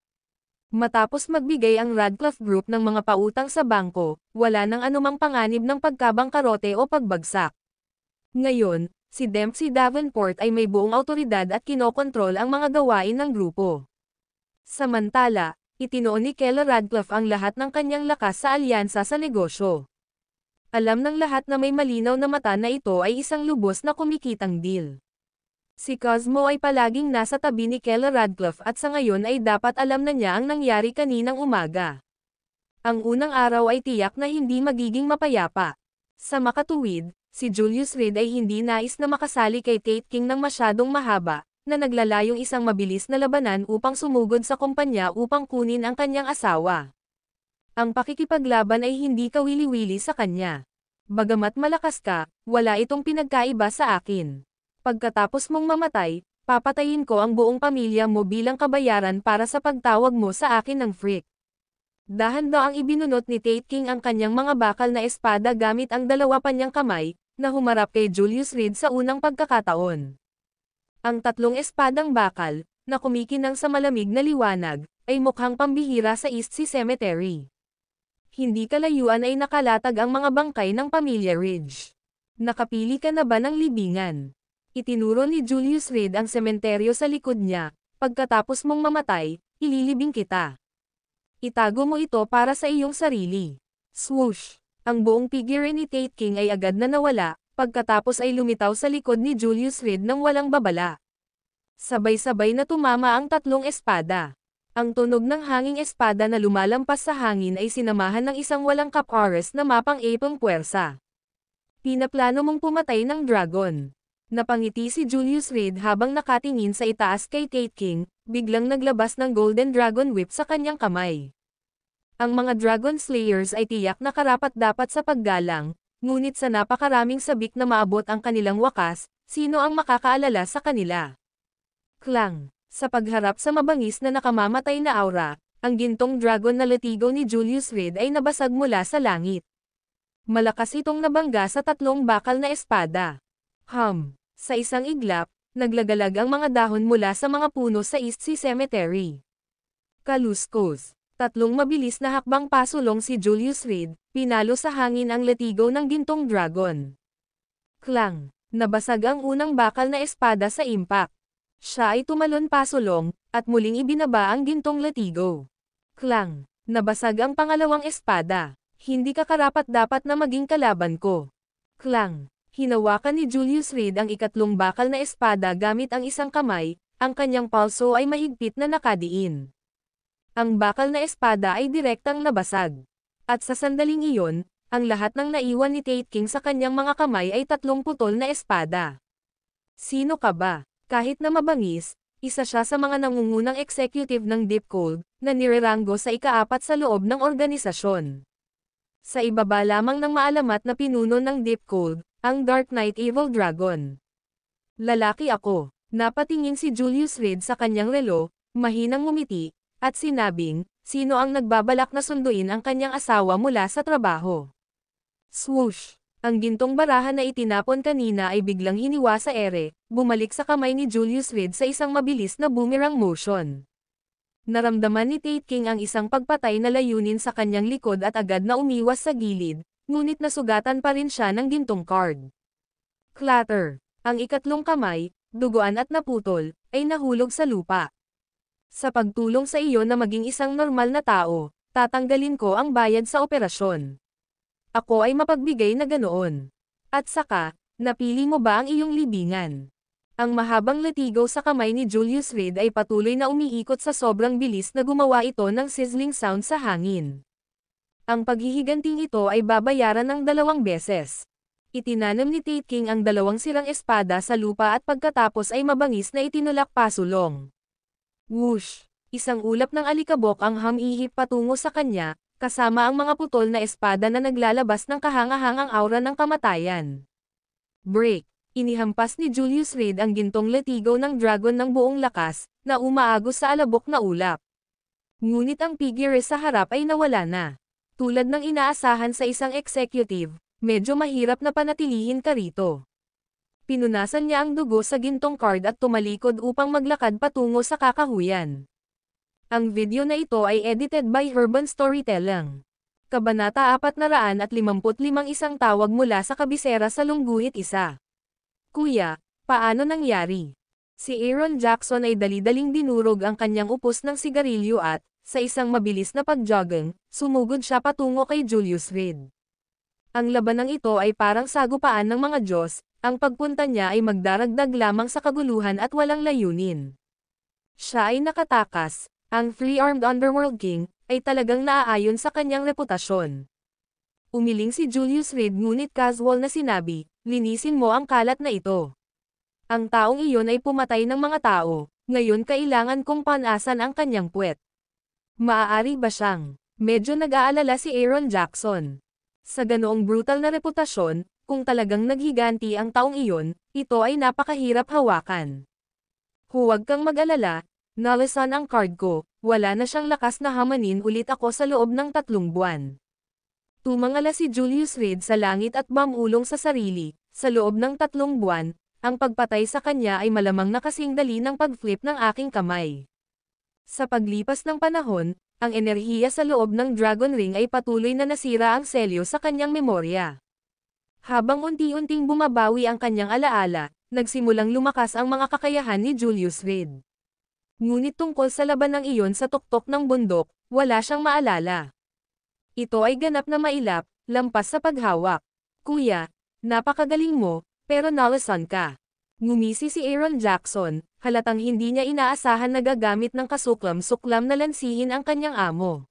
Matapos magbigay ang Radcliffe Group ng mga pautang sa bangko, wala nang anumang panganib ng pagkabangkarote o pagbagsak. Ngayon, si Dempsey Davenport ay may buong awtoridad at kinokontrol ang mga gawain ng grupo. Samantala, itinuon ni Keller Radcliffe ang lahat ng kanyang lakas sa alyansa sa negosyo. Alam ng lahat na may malinaw na mata na ito ay isang lubos na kumikitang deal. Si Cosmo ay palaging nasa tabi ni Keller Radcliffe at sa ngayon ay dapat alam na niya ang nangyari kaninang umaga. Ang unang araw ay tiyak na hindi magiging mapayapa. Sa makatuwid, si Julius Reed ay hindi nais na makasali kay Tate King ng masyadong mahaba, na naglalayong isang mabilis na labanan upang sumugod sa kumpanya upang kunin ang kanyang asawa. Ang pakikipaglaban ay hindi kawili-wili sa kanya. Bagamat malakas ka, wala itong pinagkaiba sa akin. Pagkatapos mong mamatay, papatayin ko ang buong pamilya mo bilang kabayaran para sa pagtawag mo sa akin ng freak. Dahan-daang ibinunot ni Tate King ang kanyang mga bakal na espada gamit ang dalawa pa niyang kamay, na humarap kay Julius Reed sa unang pagkakataon. Ang 3 espadang bakal, na kumikinang sa malamig na liwanag, ay mukhang pambihira sa East Sea Cemetery. Hindi kalayuan ay nakalatag ang mga bangkay ng pamilya Ridge. Nakapili ka na ba ng libingan? Itinuro ni Julius Reed ang sementeryo sa likod niya. Pagkatapos mong mamatay, ililibing kita. Itago mo ito para sa iyong sarili. Swoosh! Ang buong figure ni Tate King ay agad na nawala, pagkatapos ay lumitaw sa likod ni Julius Reed nang walang babala. Sabay-sabay na tumama ang 3 espada. Ang tunog ng hanging espada na lumalampas sa hangin ay sinamahan ng isang walang kap-oras na mapang-ipong puwersa. Pinaplano mong pumatay ng dragon. Napangiti si Julius Reed habang nakatingin sa itaas kay Tate King, biglang naglabas ng Golden Dragon Whip sa kanyang kamay. Ang mga Dragon Slayers ay tiyak na karapat-dapat sa paggalang, ngunit sa napakaraming sabik na maabot ang kanilang wakas, sino ang makakaalala sa kanila? Klang! Sa pagharap sa mabangis na nakamamatay na aura, ang gintong dragon na latigo ni Julius Reed ay nabasag mula sa langit. Malakas itong nabangga sa 3 bakal na espada. Sa isang iglap, naglagalag ang mga dahon mula sa mga puno sa East Sea Cemetery. Kaluskos. 3 mabilis na hakbang pasulong si Julius Reed, pinalo sa hangin ang latigo ng gintong dragon. Klang! Nabasag ang unang bakal na espada sa impact. Siya ay tumalon pasulong, at muling ibinaba ang gintong latigo. Klang! Nabasag ang pangalawang espada. Hindi ka karapat-dapat na maging kalaban ko. Klang! Hinawakan ni Julius Reed ang ikatlong bakal na espada gamit ang isang kamay, ang kanyang palso ay mahigpit na nakadiin. Ang bakal na espada ay direktang nabasag. At sa sandaling iyon, Ang lahat ng naiwan ni Tate King sa kanyang mga kamay ay 3 putol na espada. Sino ka ba? Kahit na mabangis, isa siya sa mga nangungunang executive ng Deep Cold, na nireranggo sa ika-4 sa loob ng organisasyon. Sa ibaba lamang ng maalamat na pinuno ng Deep Cold, ang Dark Knight Evil Dragon. Lalaki ako. Napatingin si Julius Reed sa kanyang relo, mahinang ngumiti, at sinabing, sino ang nagbabalak na sunduin ang kanyang asawa mula sa trabaho? Swoosh! Ang gintong baraha na itinapon kanina ay biglang hiniwa sa ere, bumalik sa kamay ni Julius Reed sa isang mabilis na boomerang motion. Naramdaman ni Tate King ang isang pagpatay na layunin sa kanyang likod at agad na umiwas sa gilid, ngunit nasugatan pa rin siya ng gintong card. Clatter! Ang ikatlong kamay, duguan at naputol, ay nahulog sa lupa. Sa pagtulong sa iyo na maging isang normal na tao, tatanggalin ko ang bayad sa operasyon. Ako ay mapagbigay na ganoon. At saka, napili mo ba ang iyong libingan? Ang mahabang latigo sa kamay ni Julius Reed ay patuloy na umiikot sa sobrang bilis na gumawa ito ng sizzling sound sa hangin. Ang paghihiganting ito ay babayaran ng 2 beses. Itinanam ni Tate King ang 2 sirang espada sa lupa at pagkatapos ay mabangis na itinulak pasulong. Whoosh! Isang ulap ng alikabok ang humihip patungo sa kanya, kasama ang mga putol na espada na naglalabas ng kahangahangang aura ng kamatayan. Break! Inihampas ni Julius Reed ang gintong latigo ng dragon ng buong lakas, na umaagos sa alabok na ulap. Ngunit ang figure sa harap ay nawala na. Tulad ng inaasahan sa isang executive, medyo mahirap na panatilihin ka rito. Pinunasan niya ang dugo sa gintong card at tumalikod upang maglakad patungo sa kakahuyan. Ang video na ito ay edited by Urban Storytelling. Kabanata 455 isang tawag mula sa kabisera sa lungguhit isa. Kuya, paano nangyari? Si Aaron Jackson ay dali-daling dinurog ang kanyang upos ng sigarilyo at, sa isang mabilis na pagjogging, sumugod siya patungo kay Julius Reed. Ang labanang ito ay parang sagupaan ng mga Diyos, ang pagpunta niya ay magdaragdag lamang sa kaguluhan at walang layunin. Siya ay nakatakas, ang Three-Armed Underworld King, ay talagang naaayon sa kanyang reputasyon. Umiling si Julius Reed ngunit casual na sinabi, linisin mo ang kalat na ito. Ang taong iyon ay pumatay ng mga tao, ngayon kailangan kong panasan ang kanyang puwet. Maaari ba siyang? Medyo nag-aalala si Aaron Jackson. Sa ganoong brutal na reputasyon, kung talagang naghiganti ang taong iyon, ito ay napakahirap hawakan. Huwag kang mag-alala, nalisan ang card ko, wala na siyang lakas na hamanin ulit ako sa loob ng 3 buwan. Tumangala si Julius Reed sa langit at mamulong sa sarili, sa loob ng 3 buwan, ang pagpatay sa kanya ay malamang na kasing dali ng pag-flip ng aking kamay. Sa paglipas ng panahon, ang enerhiya sa loob ng Dragon Ring ay patuloy na nasira ang selyo sa kanyang memorya. Habang unti-unting bumabawi ang kanyang alaala, nagsimulang lumakas ang mga kakayahan ni Julius Reed. Ngunit tungkol sa labanang iyon sa tuktok ng bundok, wala siyang maalala. Ito ay ganap na mailap, lampas sa paghawak. Kuya, napakagaling mo, pero nalasan ka. Ngumisi si Aaron Jackson, halatang hindi niya inaasahan na gagamit ng kasuklam-suklam na lansihin ang kanyang amo.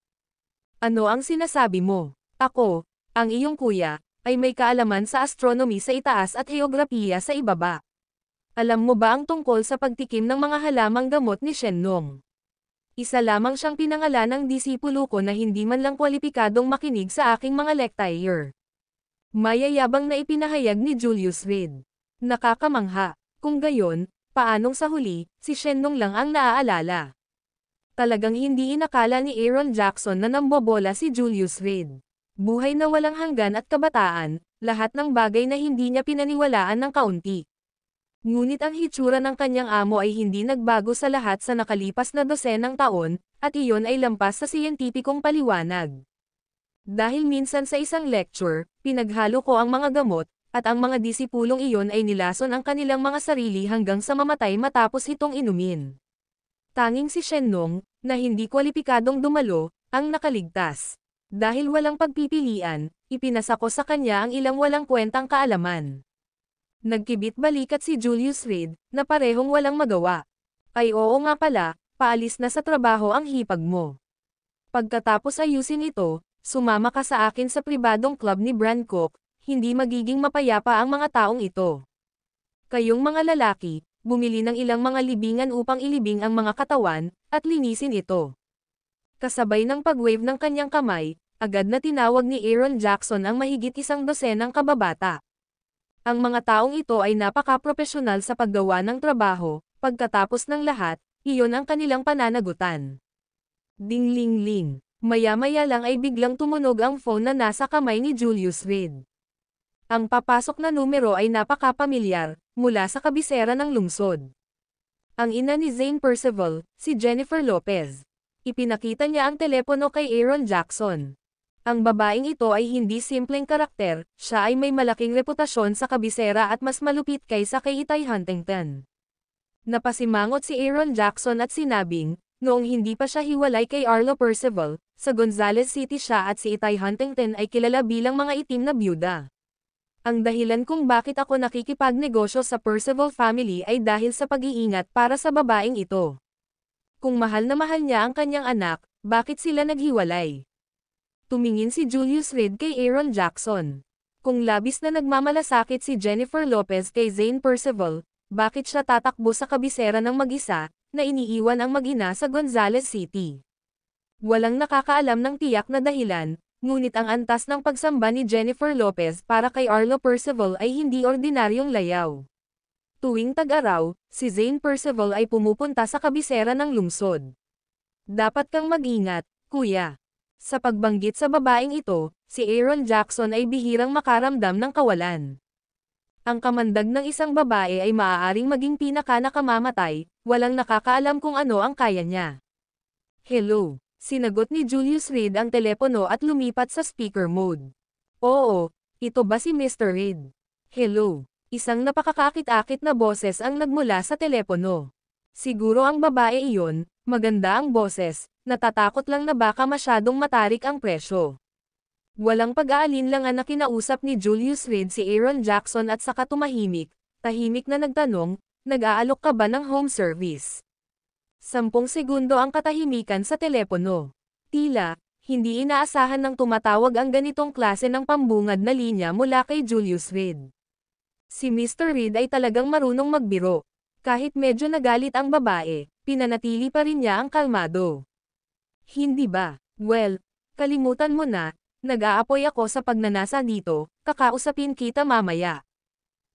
Ano ang sinasabi mo? Ako, ang iyong kuya, ay may kaalaman sa astronomy sa itaas at heograpiya sa ibaba. Alam mo ba ang tungkol sa pagtikim ng mga halamang gamot ni Shenlong? Isa lamang siyang pinangalan ng disipulo ko na hindi man lang kwalipikadong makinig sa aking mga lecture. Mayayabang na ipinahayag ni Julius Reed. Nakakamangha. Kung gayon, paanong sa huli, si Shenlong lang ang naaalala? Talagang hindi inakala ni Aaron Jackson na nambobola si Julius Reed. Buhay na walang hanggan at kabataan, lahat ng bagay na hindi niya pinaniwalaan ng kaunti. Ngunit ang hitsura ng kanyang amo ay hindi nagbago sa lahat sa nakalipas na 12 taon, at iyon ay lampas sa siyentipikong paliwanag. Dahil minsan sa isang lecture, pinaghalo ko ang mga gamot, at ang mga disipulong iyon ay nilason ang kanilang mga sarili hanggang sa mamatay matapos itong inumin. Tanging si Shenlong, na hindi kwalipikadong dumalo, ang nakaligtas. Dahil walang pagpipilian, ipinasa ko sa kanya ang ilang walang kwentang kaalaman. Nagkibit balikat si Julius Reed, na parehong walang magawa. Ay oo nga pala, paalis na sa trabaho ang hipag mo. Pagkatapos ayusin ito, Sumama ka sa akin sa pribadong club ni Brancock, hindi magiging mapayapa ang mga taong ito. Kayong mga lalaki, bumili ng ilang mga libingan upang ilibing ang mga katawan, at linisin ito. Kasabay ng pag-wave ng kanyang kamay, agad na tinawag ni Aaron Jackson ang mahigit 100 kababata. Ang mga taong ito ay napaka-propesyonal sa paggawa ng trabaho, pagkatapos ng lahat, iyon ang kanilang pananagutan. Ding-ling-ling. Maya-maya lang ay biglang tumunog ang phone na nasa kamay ni Julius Reed. Ang papasok na numero ay napaka-pamilyar, mula sa kabisera ng lungsod. Ang ina ni Zane Percival, si Jennifer Lopez. Ipinakita niya ang telepono kay Aaron Jackson. Ang babaeng ito ay hindi simpleng karakter, siya ay may malaking reputasyon sa kabisera at mas malupit kaysa kay Itay Huntington. Napasimangot si Aaron Jackson at sinabing, noong hindi pa siya hiwalay kay Arlo Percival, sa Gonzales City siya at si Itay Huntington ay kilala bilang mga itim na byuda. Ang dahilan kung bakit ako nakikipagnegosyo sa Percival family ay dahil sa pag-iingat para sa babaeng ito. Kung mahal na mahal niya ang kanyang anak, bakit sila naghiwalay? Tumingin si Julius Reed kay Aaron Jackson. Kung labis na nagmamalasakit si Jennifer Lopez kay Zane Percival, bakit siya tatakbo sa kabisera ng mag-isa, na iniiwan ang mag-ina sa Gonzales City? Walang nakakaalam ng tiyak na dahilan, ngunit ang antas ng pagsamba ni Jennifer Lopez para kay Arlo Percival ay hindi ordinaryong layaw. Tuwing tag-araw, si Zane Percival ay pumupunta sa kabisera ng lungsod. Dapat kang mag-ingat, kuya. Sa pagbanggit sa babaeng ito, si Aaron Jackson ay bihirang makaramdam ng kawalan. Ang kamandag ng isang babae ay maaaring maging pinaka-nakamamatay, walang nakakaalam kung ano ang kaya niya. Hello, sinagot ni Julius Reed ang telepono at lumipat sa speaker mode. Oo, ito ba si Mr. Reed? Hello, isang napakakakit-akit na boses ang nagmula sa telepono. Siguro ang babae iyon, maganda ang boses, natatakot lang na baka masyadong matarik ang presyo. Walang pag-aalinlangan na kinausap ni Julius Reed si Aaron Jackson at saka tumahimik, tahimik na nagtanong, nag-aalok ka ba ng home service? 10 segundo ang katahimikan sa telepono. Tila, hindi inaasahan ng tumatawag ang ganitong klase ng pambungad na linya mula kay Julius Reed. Si Mr. Reed ay talagang marunong magbiro. Kahit medyo nagalit ang babae, pinanatili pa rin niya ang kalmado. Hindi ba? Well, kalimutan mo na, nag-aapoy ako sa pagnanasa dito, kakausapin kita mamaya.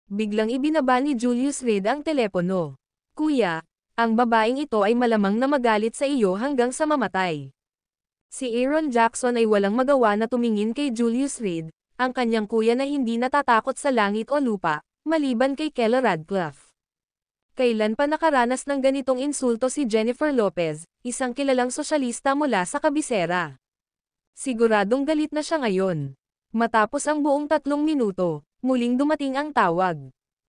Biglang ibinaba ni Julius Reed ang telepono. Kuya, ang babaeng ito ay malamang na magalit sa iyo hanggang sa mamatay. Si Aaron Jackson ay walang magawa na tumingin kay Julius Reed, ang kanyang kuya na hindi natatakot sa langit o lupa, maliban kay Kella Radcliffe. Kailan pa nakaranas ng ganitong insulto si Jennifer Lopez, isang kilalang sosyalista mula sa kabisera. Siguradong galit na siya ngayon. Matapos ang buong 3 minuto, muling dumating ang tawag.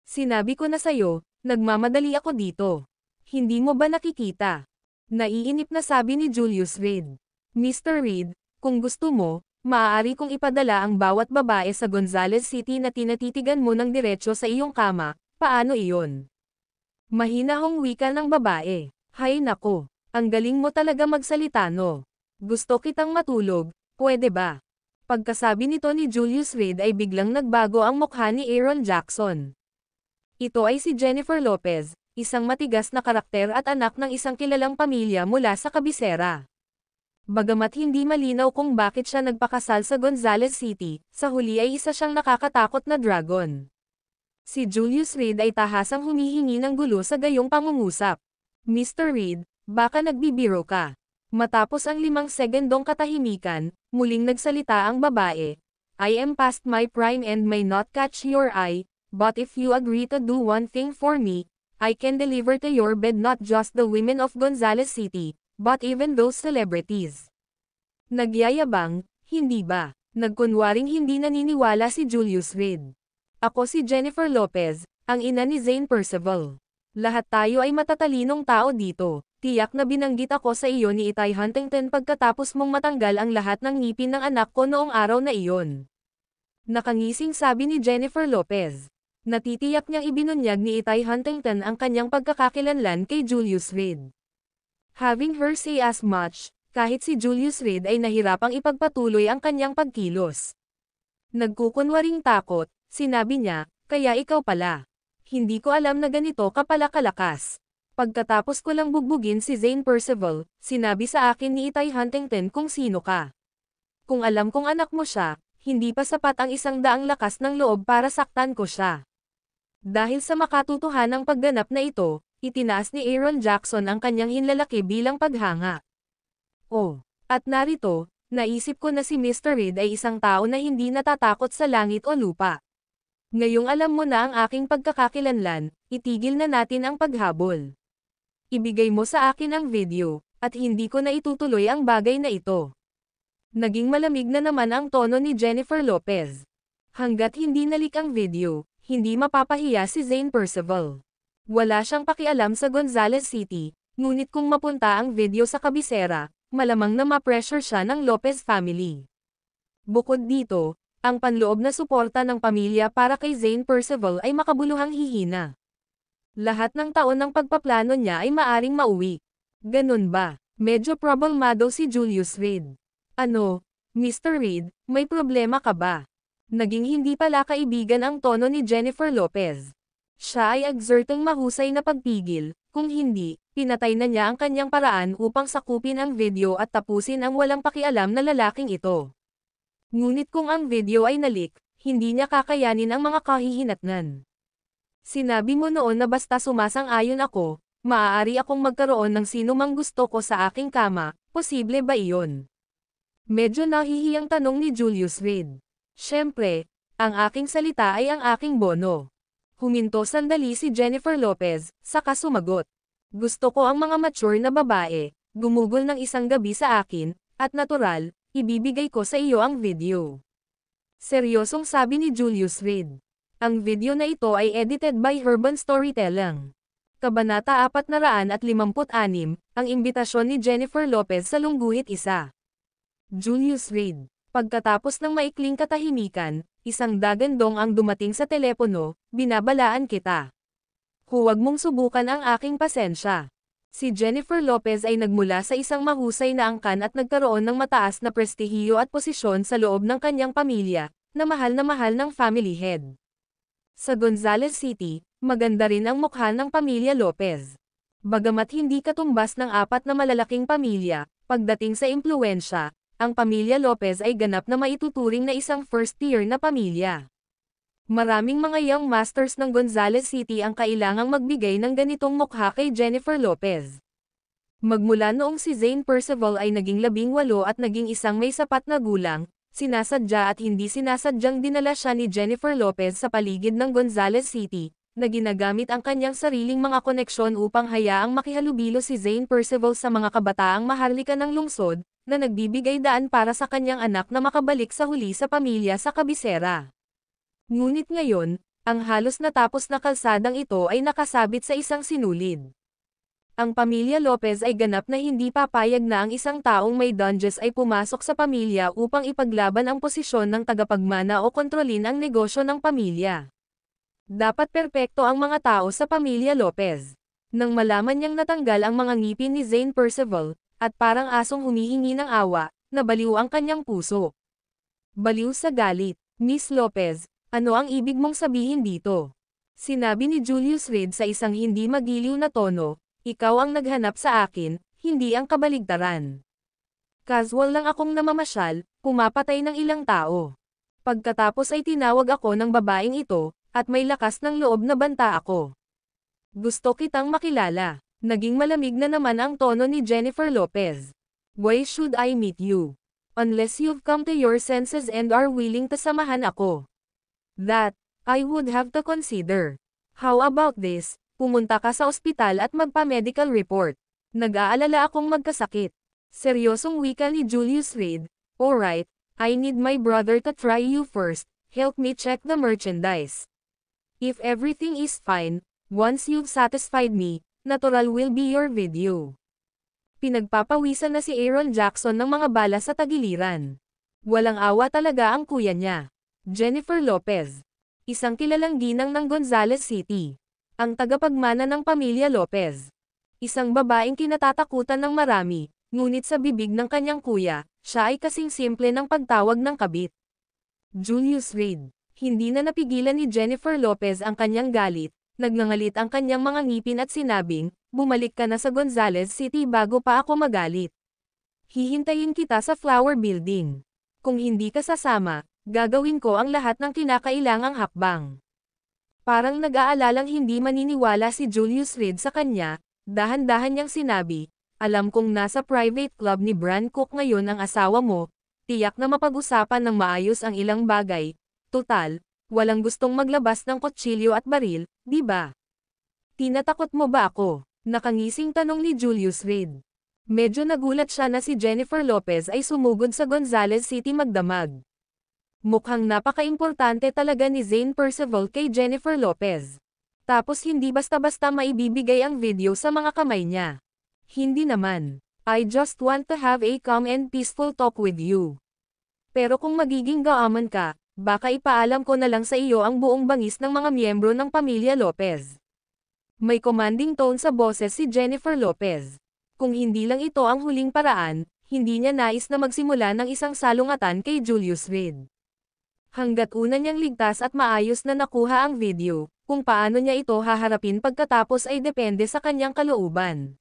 Sinabi ko na sayo, nagmamadali ako dito. Hindi mo ba nakikita? Naiinip na sabi ni Julius Reed. Mr. Reed, kung gusto mo, maaari kong ipadala ang bawat babae sa Gonzales City na tinatitigan mo ng diretsyo sa iyong kama, paano iyon? Mahinahong wika ng babae. Hay nako, ang galing mo talaga magsalita no. Gusto kitang matulog, pwede ba? Pagkasabi nito ni Julius Reed ay biglang nagbago ang mukha ni Aaron Jackson. Ito ay si Jennifer Lopez, isang matigas na karakter at anak ng isang kilalang pamilya mula sa kabisera. Bagamat hindi malinaw kung bakit siya nagpakasal sa Gonzales City, sa huli ay isa siyang nakakatakot na dragon. Si Julius Reed ay tahasang humihingi ng gulo sa gayong pangungusap. Mr. Reed, baka nagbibiro ka. Matapos ang 5 segundong katahimikan, muling nagsalita ang babae. I am past my prime and may not catch your eye, but if you agree to do one thing for me, I can deliver to your bed not just the women of Gonzales City, but even those celebrities. Nagyayabang, hindi ba? Nagkunwaring hindi naniniwala si Julius Reed. Ako si Jennifer Lopez, ang ina ni Zane Percival. Lahat tayo ay matatalinong tao dito. Tiyak na binanggit ako sa iyo ni Itay Huntington pagkatapos mong matanggal ang lahat ng ngipin ng anak ko noong araw na iyon. Nakangising sabi ni Jennifer Lopez. Natitiyak niyang ibinunyag ni Itay Huntington ang kanyang pagkakakilanlan kay Julius Reed. Having her say as much, kahit si Julius Reed ay nahirapang ipagpatuloy ang kanyang pagkilos. Nagkukunwaring takot, sinabi niya, kaya ikaw pala. Hindi ko alam na ganito ka pala kalakas. Pagkatapos ko lang bugbugin si Zane Percival, sinabi sa akin ni Itay Huntington kung sino ka. Kung alam kong anak mo siya, hindi pa sapat ang 100 lakas ng loob para saktan ko siya. Dahil sa makatotohanang pagganap na ito, itinaas ni Aaron Jackson ang kanyang hinlalaki bilang paghanga. Oh, at narito, naisip ko na si Mr. Reed ay isang tao na hindi natatakot sa langit o lupa. Ngayong alam mo na ang aking pagkakakilanlan, itigil na natin ang paghabol. Ibigay mo sa akin ang video, at hindi ko na itutuloy ang bagay na ito. Naging malamig na naman ang tono ni Jennifer Lopez. Hanggat hindi nalik ang video, hindi mapapahiya si Zane Percival. Wala siyang pakialam sa Gonzales City, ngunit kung mapunta ang video sa kabisera, malamang na ma-pressure siya ng Lopez family. Bukod dito, ang panloob na suporta ng pamilya para kay Zane Percival ay makabuluhang hihina. Lahat ng taon ng pagpaplano niya ay maaring mauwi. Ganun ba? Medyo problemado si Julius Reed. Ano, Mr. Reed, may problema ka ba? Naging hindi pala kaibigan ang tono ni Jennifer Lopez. Siya ay exerting mahusay na pagpigil, kung hindi, pinatay na niya ang kanyang paraan upang sakupin ang video at tapusin ang walang pakialam na lalaking ito. Ngunit kung ang video ay nalik, hindi niya kakayanin ang mga kahihinatnan. Sinabi mo noon na basta sumasang-ayon ako, maaari akong magkaroon ng sino mang gusto ko sa aking kama, posible ba iyon? Medyo nahihiyang tanong ni Julius Reed. Siyempre, ang aking salita ay ang aking bono. Huminto sandali si Jennifer Lopez, saka sumagot. Gusto ko ang mga mature na babae, gumugol ng isang gabi sa akin, at natural, ibibigay ko sa iyo ang video. Seryosong sabi ni Julius Reed. Ang video na ito ay edited by Urban Storytelling. Kabanata 456, ang imbitasyon ni Jennifer Lopez sa lungguhit isa. Julius Reed. Pagkatapos ng maikling katahimikan, isang dagandong ang dumating sa telepono, binabalaan kita. Huwag mong subukan ang aking pasensya. Si Jennifer Lopez ay nagmula sa isang mahusay na angkan at nagkaroon ng mataas na prestihiyo at posisyon sa loob ng kanyang pamilya, na mahal ng family head. Sa Gonzales City, maganda rin ang mukha ng pamilya Lopez. Bagamat hindi katumbas ng 4 na malalaking pamilya, pagdating sa impluwensya, ang pamilya Lopez ay ganap na maituturing na isang first-tier na pamilya. Maraming mga young masters ng Gonzales City ang kailangang magbigay ng ganitong mukha kay Jennifer Lopez. Magmula noong si Zane Percival ay naging 18 at naging isang may sapat na gulang, sinasadya at hindi sinasadyang dinala siya ni Jennifer Lopez sa paligid ng Gonzales City, na ginagamit ang kanyang sariling mga koneksyon upang hayaang makihalubilo si Zane Percival sa mga kabataang maharlika ng lungsod, na nagbibigay daan para sa kanyang anak na makabalik sa huli sa pamilya sa kabisera. Ngunit ngayon, ang halos natapos na kalsadang ito ay nakasabit sa isang sinulid. Ang pamilya Lopez ay ganap na hindi papayag na ang isang taong may dunges ay pumasok sa pamilya upang ipaglaban ang posisyon ng tagapagmana o kontrolin ang negosyo ng pamilya. Dapat perpekto ang mga tao sa pamilya Lopez. Nang malaman niyang natanggal ang mga ngipin ni Zane Percival, at parang asong humihingi ng awa, nabaliw ang kanyang puso. Baliw sa galit, Miss Lopez, ano ang ibig mong sabihin dito? Sinabi ni Julius Reed sa isang hindi magiliw na tono, ikaw ang naghanap sa akin, hindi ang kabaligtaran. Casual lang akong namamasyal, pumapatay ng ilang tao. Pagkatapos ay tinawag ako ng babaeng ito, at may lakas ng loob na banta ako. Gusto kitang makilala. Naging malamig na naman ang tono ni Jennifer Lopez. Why should I meet you? Unless you've come to your senses and are willing to samahan ako. That, I would have to consider. How about this? Pumunta ka sa ospital at magpa-medical report. Nag-aalala akong magkasakit. Seryosong wika ni Julius Reed. Alright, I need my brother to try you first. Help me check the merchandise. If everything is fine, once you've satisfied me, natural will be your video. Pinagpapawisan na si Aaron Jackson ng mga bala sa tagiliran. Walang awa talaga ang kuya niya. Jennifer Lopez. Isang kilalang ginang ng Gonzales City. Ang tagapagmana ng pamilya Lopez. Isang babaeng kinatatakutan ng marami, Ngunit sa bibig ng kanyang kuya, siya ay kasing simple ng pagtawag ng kabit. Julius Reed. Hindi na napigilan ni Jennifer Lopez ang kanyang galit, nagngangalit ang kanyang mga ngipin at sinabing, bumalik ka na sa Gonzales City bago pa ako magalit. Hihintayin kita sa Flower Building. Kung hindi ka sasama, gagawin ko ang lahat ng kinakailangang hakbang. Parang nag-aalalang hindi maniniwala si Julius Reed sa kanya, dahan-dahan niyang sinabi, alam kong nasa private club ni Bran Cook ngayon ang asawa mo, tiyak na mapag-usapan ng maayos ang ilang bagay, total, walang gustong maglabas ng kutsilyo at baril, di ba? Tinatakot mo ba ako? Nakangising tanong ni Julius Reed. Medyo nagulat siya na si Jennifer Lopez ay sumugod sa Gonzales City magdamag. Mukhang napaka-importante talaga ni Zane Percival kay Jennifer Lopez. Tapos hindi basta-basta maibibigay ang video sa mga kamay niya. Hindi naman. I just want to have a calm and peaceful talk with you. Pero kung magiging gaaman ka, baka ipaalam ko na lang sa iyo ang buong bangis ng mga miyembro ng pamilya Lopez. May commanding tone sa boses si Jennifer Lopez. Kung hindi lang ito ang huling paraan, hindi niya nais na magsimula ng isang salungatan kay Julius Reed. Hanggat una niyang ligtas at maayos na nakuha ang video, kung paano niya ito haharapin pagkatapos ay depende sa kanyang kalooban.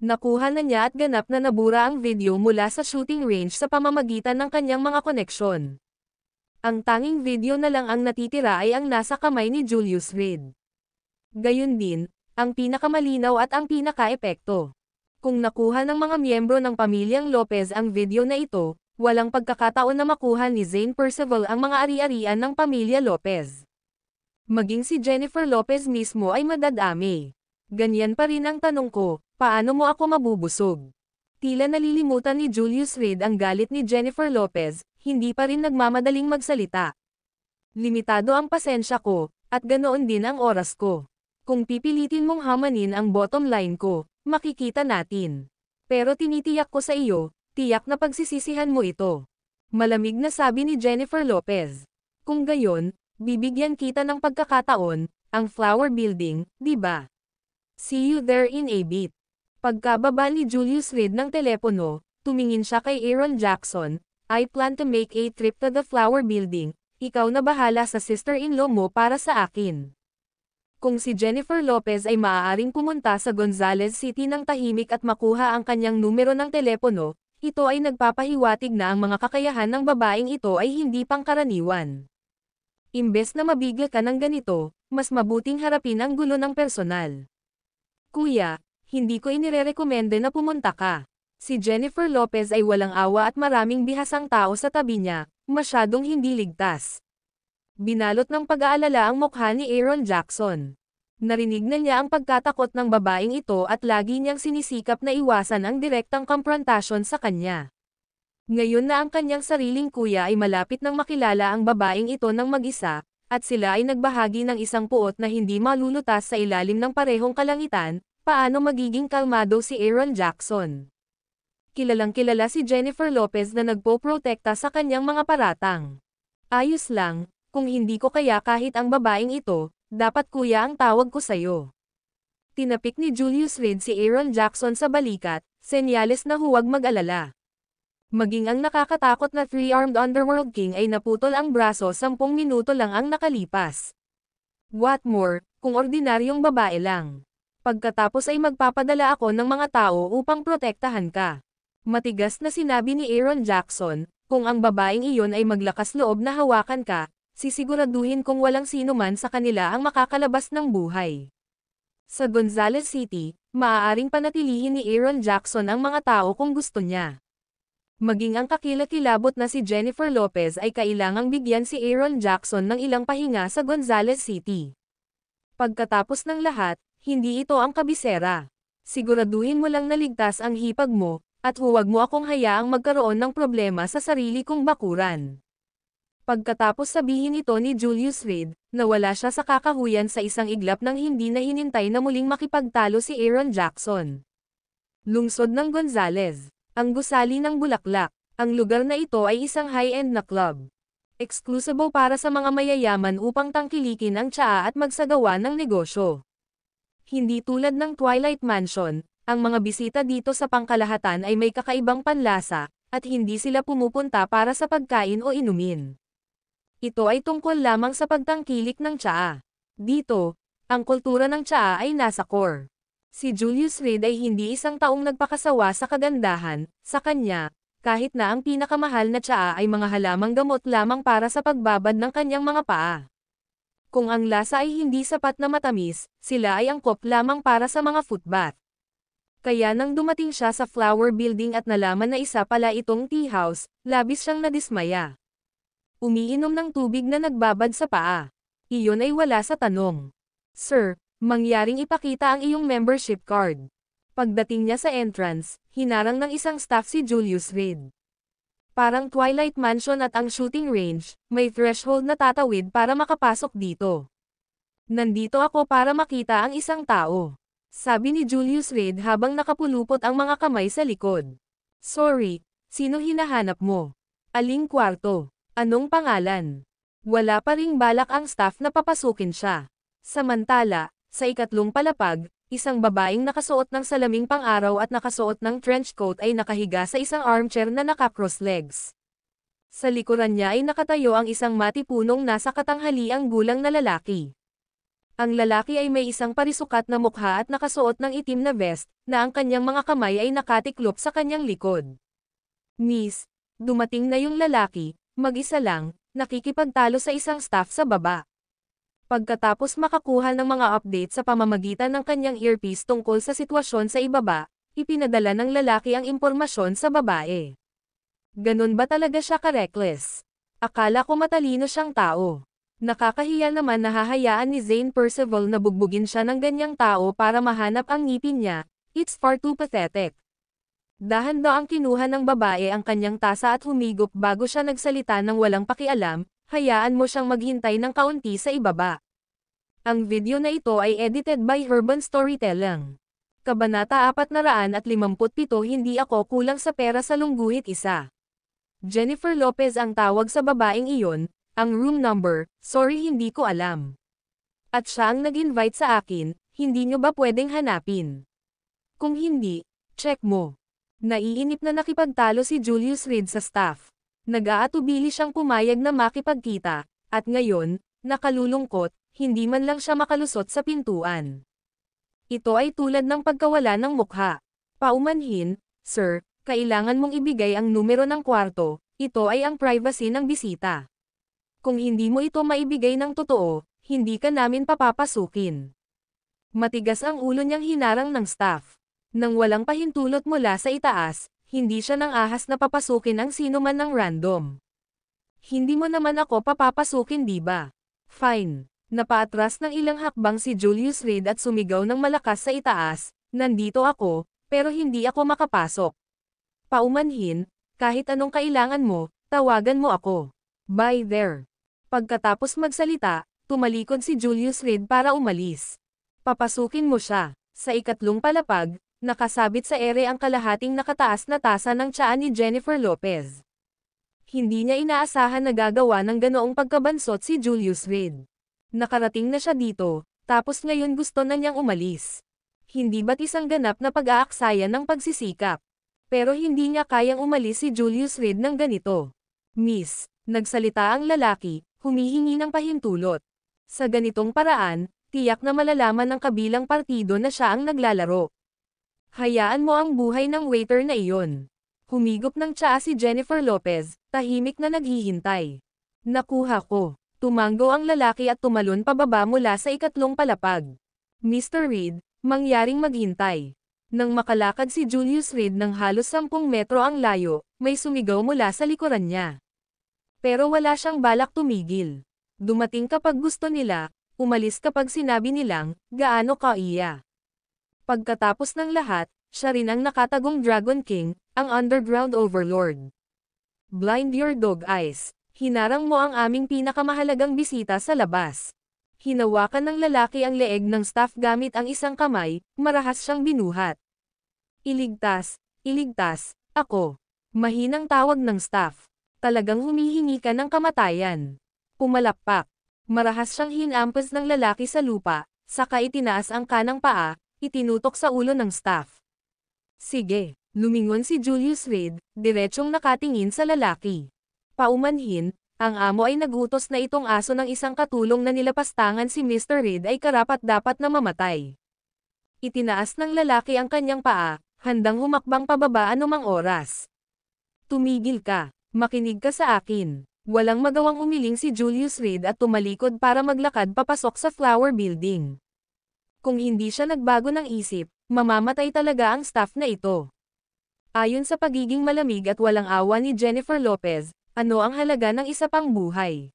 Nakuha na niya at ganap na nabura ang video mula sa shooting range sa pamamagitan ng kanyang mga koneksyon. Ang tanging video na lang ang natitira ay ang nasa kamay ni Julius Reed. Gayun din, ang pinakamalinaw at ang pinaka-epekto. Kung nakuha ng mga miyembro ng pamilyang Lopez ang video na ito, walang pagkakataon na makuha ni Zane Percival ang mga ari-arian ng pamilya Lopez. Maging si Jennifer Lopez mismo ay madadami. Ganyan pa rin ang tanong ko, paano mo ako mabubusog? Tila nalilimutan ni Julius Reed ang galit ni Jennifer Lopez, hindi pa rin nagmamadaling magsalita. Limitado ang pasensya ko, at ganoon din ang oras ko. Kung pipilitin mong hamanin ang bottom line ko, makikita natin. Pero tinitiyak ko sa iyo, tiyak na pagsisisihan mo ito. Malamig na sabi ni Jennifer Lopez. Kung gayon, bibigyan kita ng pagkakataon, ang Flower Building, di ba? See you there in a bit. Pagkababa ni Julius Reed ng telepono, tumingin siya kay Aaron Jackson, I plan to make a trip to the Flower Building, ikaw na bahala sa sister-in-law mo para sa akin. Kung si Jennifer Lopez ay maaaring pumunta sa Gonzales City ng tahimik at makuha ang kanyang numero ng telepono, ito ay nagpapahiwatig na ang mga kakayahan ng babaeng ito ay hindi pangkaraniwan. Imbes na mabigla ka ng ganito, mas mabuting harapin ang gulo ng personal. Kuya, hindi ko inirerekomende na pumunta ka. Si Jennifer Lopez ay walang awa at maraming bihasang tao sa tabi niya, masyadong hindi ligtas. Binalot ng pag-aalala ang mukha ni Aaron Jackson. Narinig na niya ang pagkatakot ng babaeng ito at lagi niyang sinisikap na iwasan ang direktang komprontasyon sa kanya. Ngayon na ang kanyang sariling kuya ay malapit nang makilala ang babaeng ito ng mag-isa, at sila ay nagbahagi ng isang puot na hindi malulutas sa ilalim ng parehong kalangitan, paano magiging kalmado si Aaron Jackson? Kilalang-kilala si Jennifer Lopez na nagpoprotekta sa kanyang mga paratang. Ayos lang, kung hindi ko kaya kahit ang babaeng ito, dapat kuya ang tawag ko sayo. Tinapik ni Julius Reed si Aaron Jackson sa balikat, senyales na huwag mag-alala. Maging ang nakakatakot na three-armed underworld king ay naputol ang braso 10 minuto lang ang nakalipas. What more, kung ordinaryong babae lang. Pagkatapos ay magpapadala ako ng mga tao upang protektahan ka. Matigas na sinabi ni Aaron Jackson, kung ang babaeng iyon ay maglakas loob na hawakan ka, sisiguraduhin kong walang sino man sa kanila ang makakalabas ng buhay. Sa Gonzales City, maaaring panatilihin ni Aaron Jackson ang mga tao kung gusto niya. Maging ang kakilakilabot na si Jennifer Lopez ay kailangang bigyan si Aaron Jackson ng ilang pahinga sa Gonzales City. Pagkatapos ng lahat, hindi ito ang kabisera. Siguraduhin mo lang na ligtas ang hipag mo, at huwag mo akong hayaang magkaroon ng problema sa sarili kong bakuran. Pagkatapos sabihin ito ni Julius Reed, nawala siya sa kakahuyan sa isang iglap nang hindi na hinintay na muling makipagtalo si Aaron Jackson. Lungsod ng Gonzales. Ang gusali ng bulaklak. Ang lugar na ito ay isang high-end na club. Exclusive para sa mga mayayaman upang tangkilikin ang tsaa at magsagawa ng negosyo. Hindi tulad ng Twilight Mansion, Ang mga bisita dito sa pangkalahatan ay may kakaibang panlasa, at hindi sila pumupunta para sa pagkain o inumin. Ito ay tungkol lamang sa pagtangkilik ng tsaa. Dito, ang kultura ng tsaa ay nasa core. Si Julius Reed ay hindi isang taong nagpakasawa sa kagandahan, sa kanya, kahit na ang pinakamahal na tsaa ay mga halamang gamot lamang para sa pagbabad ng kanyang mga paa. Kung ang lasa ay hindi sapat na matamis, sila ay angkop lamang para sa mga footbath. Kaya nang dumating siya sa flower building at nalaman na isa pala itong tea house, labis siyang nadismaya. Umiinom ng tubig na nagbabad sa paa. Iyon ay wala sa tanong. Sir, mangyaring ipakita ang iyong membership card. Pagdating niya sa entrance, hinarang ng isang staff si Julius Reed. Parang Twilight Mansion at ang shooting range, may threshold na tatawid para makapasok dito. Nandito ako para makita ang isang tao. Sabi ni Julius Reed habang nakapulupot ang mga kamay sa likod. Sorry, sino hinahanap mo? Aling kwarto? Anong pangalan? Wala pa ring balak ang staff na papasukin siya. Samantala, sa ikatlong palapag, isang babaeng nakasuot ng salaming pang-araw at nakasuot ng trench coat ay nakahiga sa isang armchair na naka-cross legs. Sa likuran niya ay nakatayo ang isang matipunong nasa katanghaliang gulang na lalaki. Ang lalaki ay may isang parisukat na mukha at nakasuot ng itim na vest, na ang kanyang mga kamay ay nakatiklop sa kanyang likod. Miss, dumating na yung lalaki, mag-isa lang, nakikipagtalo sa isang staff sa baba. Pagkatapos makakuha ng mga update sa pamamagitan ng kanyang earpiece tungkol sa sitwasyon sa ibaba, ipinadala ng lalaki ang impormasyon sa babae. Ganun ba talaga siya ka-reckless? Akala ko matalino siyang tao. Nakakahiya naman na hahayaan ni Zane Percival na bugbugin siya ng ganyang tao para mahanap ang ngipin niya, it's far too pathetic. Dahan-daang kinuha ng babae ang kanyang tasa at humigop bago siya nagsalita ng walang pakialam, hayaan mo siyang maghintay ng kaunti sa ibaba. Ang video na ito ay edited by Urban Storytelling. Kabanata 457 Hindi ako kulang sa pera sa lungguhit isa. Jennifer Lopez ang tawag sa babaeng iyon. Ang room number, sorry hindi ko alam. At siya ang nag-invite sa akin, hindi nyo ba pwedeng hanapin? Kung hindi, check mo. Naiinip na nakipagtalo si Julius Reed sa staff. Nag-aatubili siyang pumayag na makipagkita, at ngayon, nakalulungkot, hindi man lang siya makalusot sa pintuan. Ito ay tulad ng pagkawala ng mukha. Paumanhin, sir, kailangan mong ibigay ang numero ng kwarto, ito ay ang privacy ng bisita. Kung hindi mo ito maibigay ng totoo, hindi ka namin papapasukin. Matigas ang ulo niyang hinarang ng staff. Nang walang pahintulot mula sa itaas, hindi siya nang ahas na papasukin ang sino man ng random. Hindi mo naman ako papapasukin diba? Fine. Napaatras ng ilang hakbang si Julius Reed at sumigaw ng malakas sa itaas, nandito ako, pero hindi ako makapasok. Paumanhin, kahit anong kailangan mo, tawagan mo ako. Bye there. Pagkatapos magsalita, tumalikod si Julius Reed para umalis. Papasukin mo siya. Sa ikatlong palapag, nakasabit sa ere ang kalahating nakataas na tasa ng tsaa ni Jennifer Lopez. Hindi niya inaasahan na gagawa ng ganoong pagkabansot si Julius Reed. Nakarating na siya dito, tapos ngayon gusto na niyang umalis. Hindi ba't isang ganap na pag-aaksayan ng pagsisikap? Pero hindi niya kayang umalis si Julius Reed ng ganito. Miss, nagsalita ang lalaki, humihingi ng pahintulot. Sa ganitong paraan, tiyak na malalaman ng kabilang partido na siya ang naglalaro. Hayaan mo ang buhay ng waiter na iyon. Humigop ng tsaa si Jennifer Lopez, tahimik na naghihintay. Nakuha ko. Tumanggo ang lalaki at tumalon pababa mula sa ikatlong palapag. Mr. Reed, mangyaring maghintay. Nang makalakad si Julius Reed ng halos 10 metro ang layo, may sumigaw mula sa likuran niya. Pero wala siyang balak tumigil. Dumating kapag gusto nila, umalis kapag sinabi nilang, gaano ka iya. Pagkatapos ng lahat, siya rin ang nakatagong Dragon King, ang underground overlord. Blind your dog eyes. Hinarang mo ang aming pinakamahalagang bisita sa labas. Hinawakan ng lalaki ang leeg ng staff gamit ang isang kamay, marahas siyang binuhat. Iligtas, ako. Mahinang tawag ng staff. Talagang humihingi ka ng kamatayan. Pumalakpak. Marahas siyang hinampas ng lalaki sa lupa, saka itinaas ang kanang paa, itinutok sa ulo ng staff. Sige, lumingon si Julius Reed, diretsong nakatingin sa lalaki. Paumanhin, ang amo ay nagutos na itong aso ng isang katulong na nilapastangan si Mr. Reed ay karapat-dapat na mamatay. Itinaas ng lalaki ang kanyang paa, handang humakbang pababa anumang oras. Tumigil ka, makinig ka sa akin. Walang magawang umiling si Julius Reed at tumalikod para maglakad papasok sa flower building. Kung hindi siya nagbago ng isip, mamamatay talaga ang staff na ito. Ayon sa pagiging malamig at walang awa ni Jennifer Lopez, ano ang halaga ng isa pang buhay?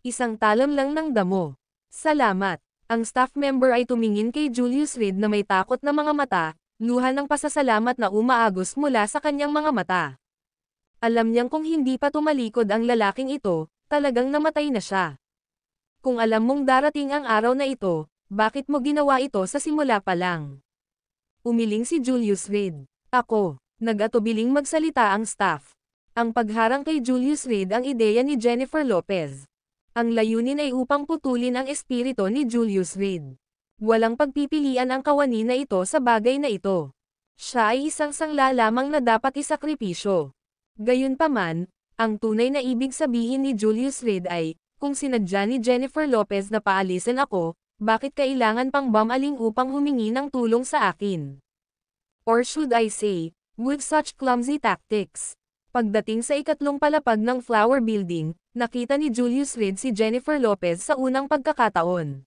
Isang talon lang ng damo. Salamat. Ang staff member ay tumingin kay Julius Reed na may takot na mga mata, luha ng pasasalamat na umaagos mula sa kanyang mga mata. Alam niyang kung hindi pa tumalikod ang lalaking ito, talagang namatay na siya. Kung alam mong darating ang araw na ito, bakit mo ginawa ito sa simula pa lang? Umiling si Julius Reed. Ako, nag-atubiling magsalita ang staff. Ang pagharang kay Julius Reed ang ideya ni Jennifer Lopez. Ang layunin ay upang putulin ang espiritu ni Julius Reed. Walang pagpipilian ang kawani na ito sa bagay na ito. Siya ay isang sangla lamang na dapat isakripisyo. Gayunpaman, ang tunay na ibig sabihin ni Julius Reed ay, kung sinadya ni Jennifer Lopez na paalisin ako, bakit kailangan pang bumaling upang humingi ng tulong sa akin? Or should I say, with such clumsy tactics? Pagdating sa ikatlong palapag ng flower building, nakita ni Julius Reed si Jennifer Lopez sa unang pagkakataon.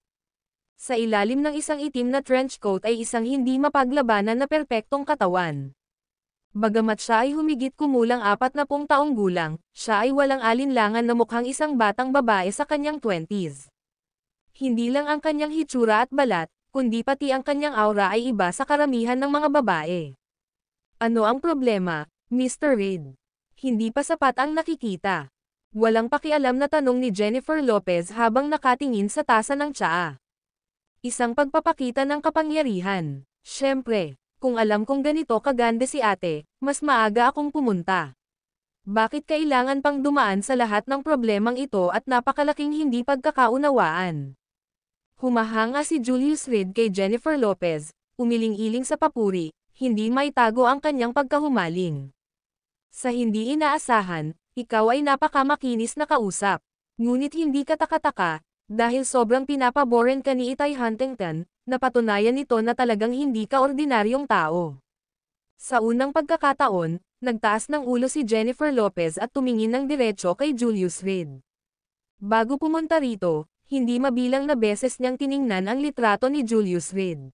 Sa ilalim ng isang itim na trench coat ay isang hindi mapaglabanan na perpektong katawan. Bagamat siya ay humigit kumulang 40 taong gulang, siya ay walang alinlangan na mukhang isang batang babae sa kanyang 20s. Hindi lang ang kanyang hitsura at balat, kundi pati ang kanyang aura ay iba sa karamihan ng mga babae. Ano ang problema, Mr. Reed? Hindi pa sapat ang nakikita. Walang pakialam na tanong ni Jennifer Lopez habang nakatingin sa tasa ng tsaa. Isang pagpapakita ng kapangyarihan. Siyempre, kung alam kong ganito kaganda si ate, mas maaga akong pumunta. Bakit kailangan pang dumaan sa lahat ng problemang ito at napakalaking hindi pagkakaunawaan? Humahanga si Julius Reed kay Jennifer Lopez, umiling-iling sa papuri, hindi maitago ang kanyang pagkahumaling. Sa hindi inaasahan, ikaw ay napakamakinis na kausap. Ngunit hindi ka taka-taka, dahil sobrang pinapaboren ka ni Itay Huntington, napatunayan nito na talagang hindi ka ordinaryong tao. Sa unang pagkakataon, nagtaas ng ulo si Jennifer Lopez at tumingin ng diretsyo kay Julius Reed. Bago pumunta rito, hindi mabilang na beses niyang tiningnan ang litrato ni Julius Reed.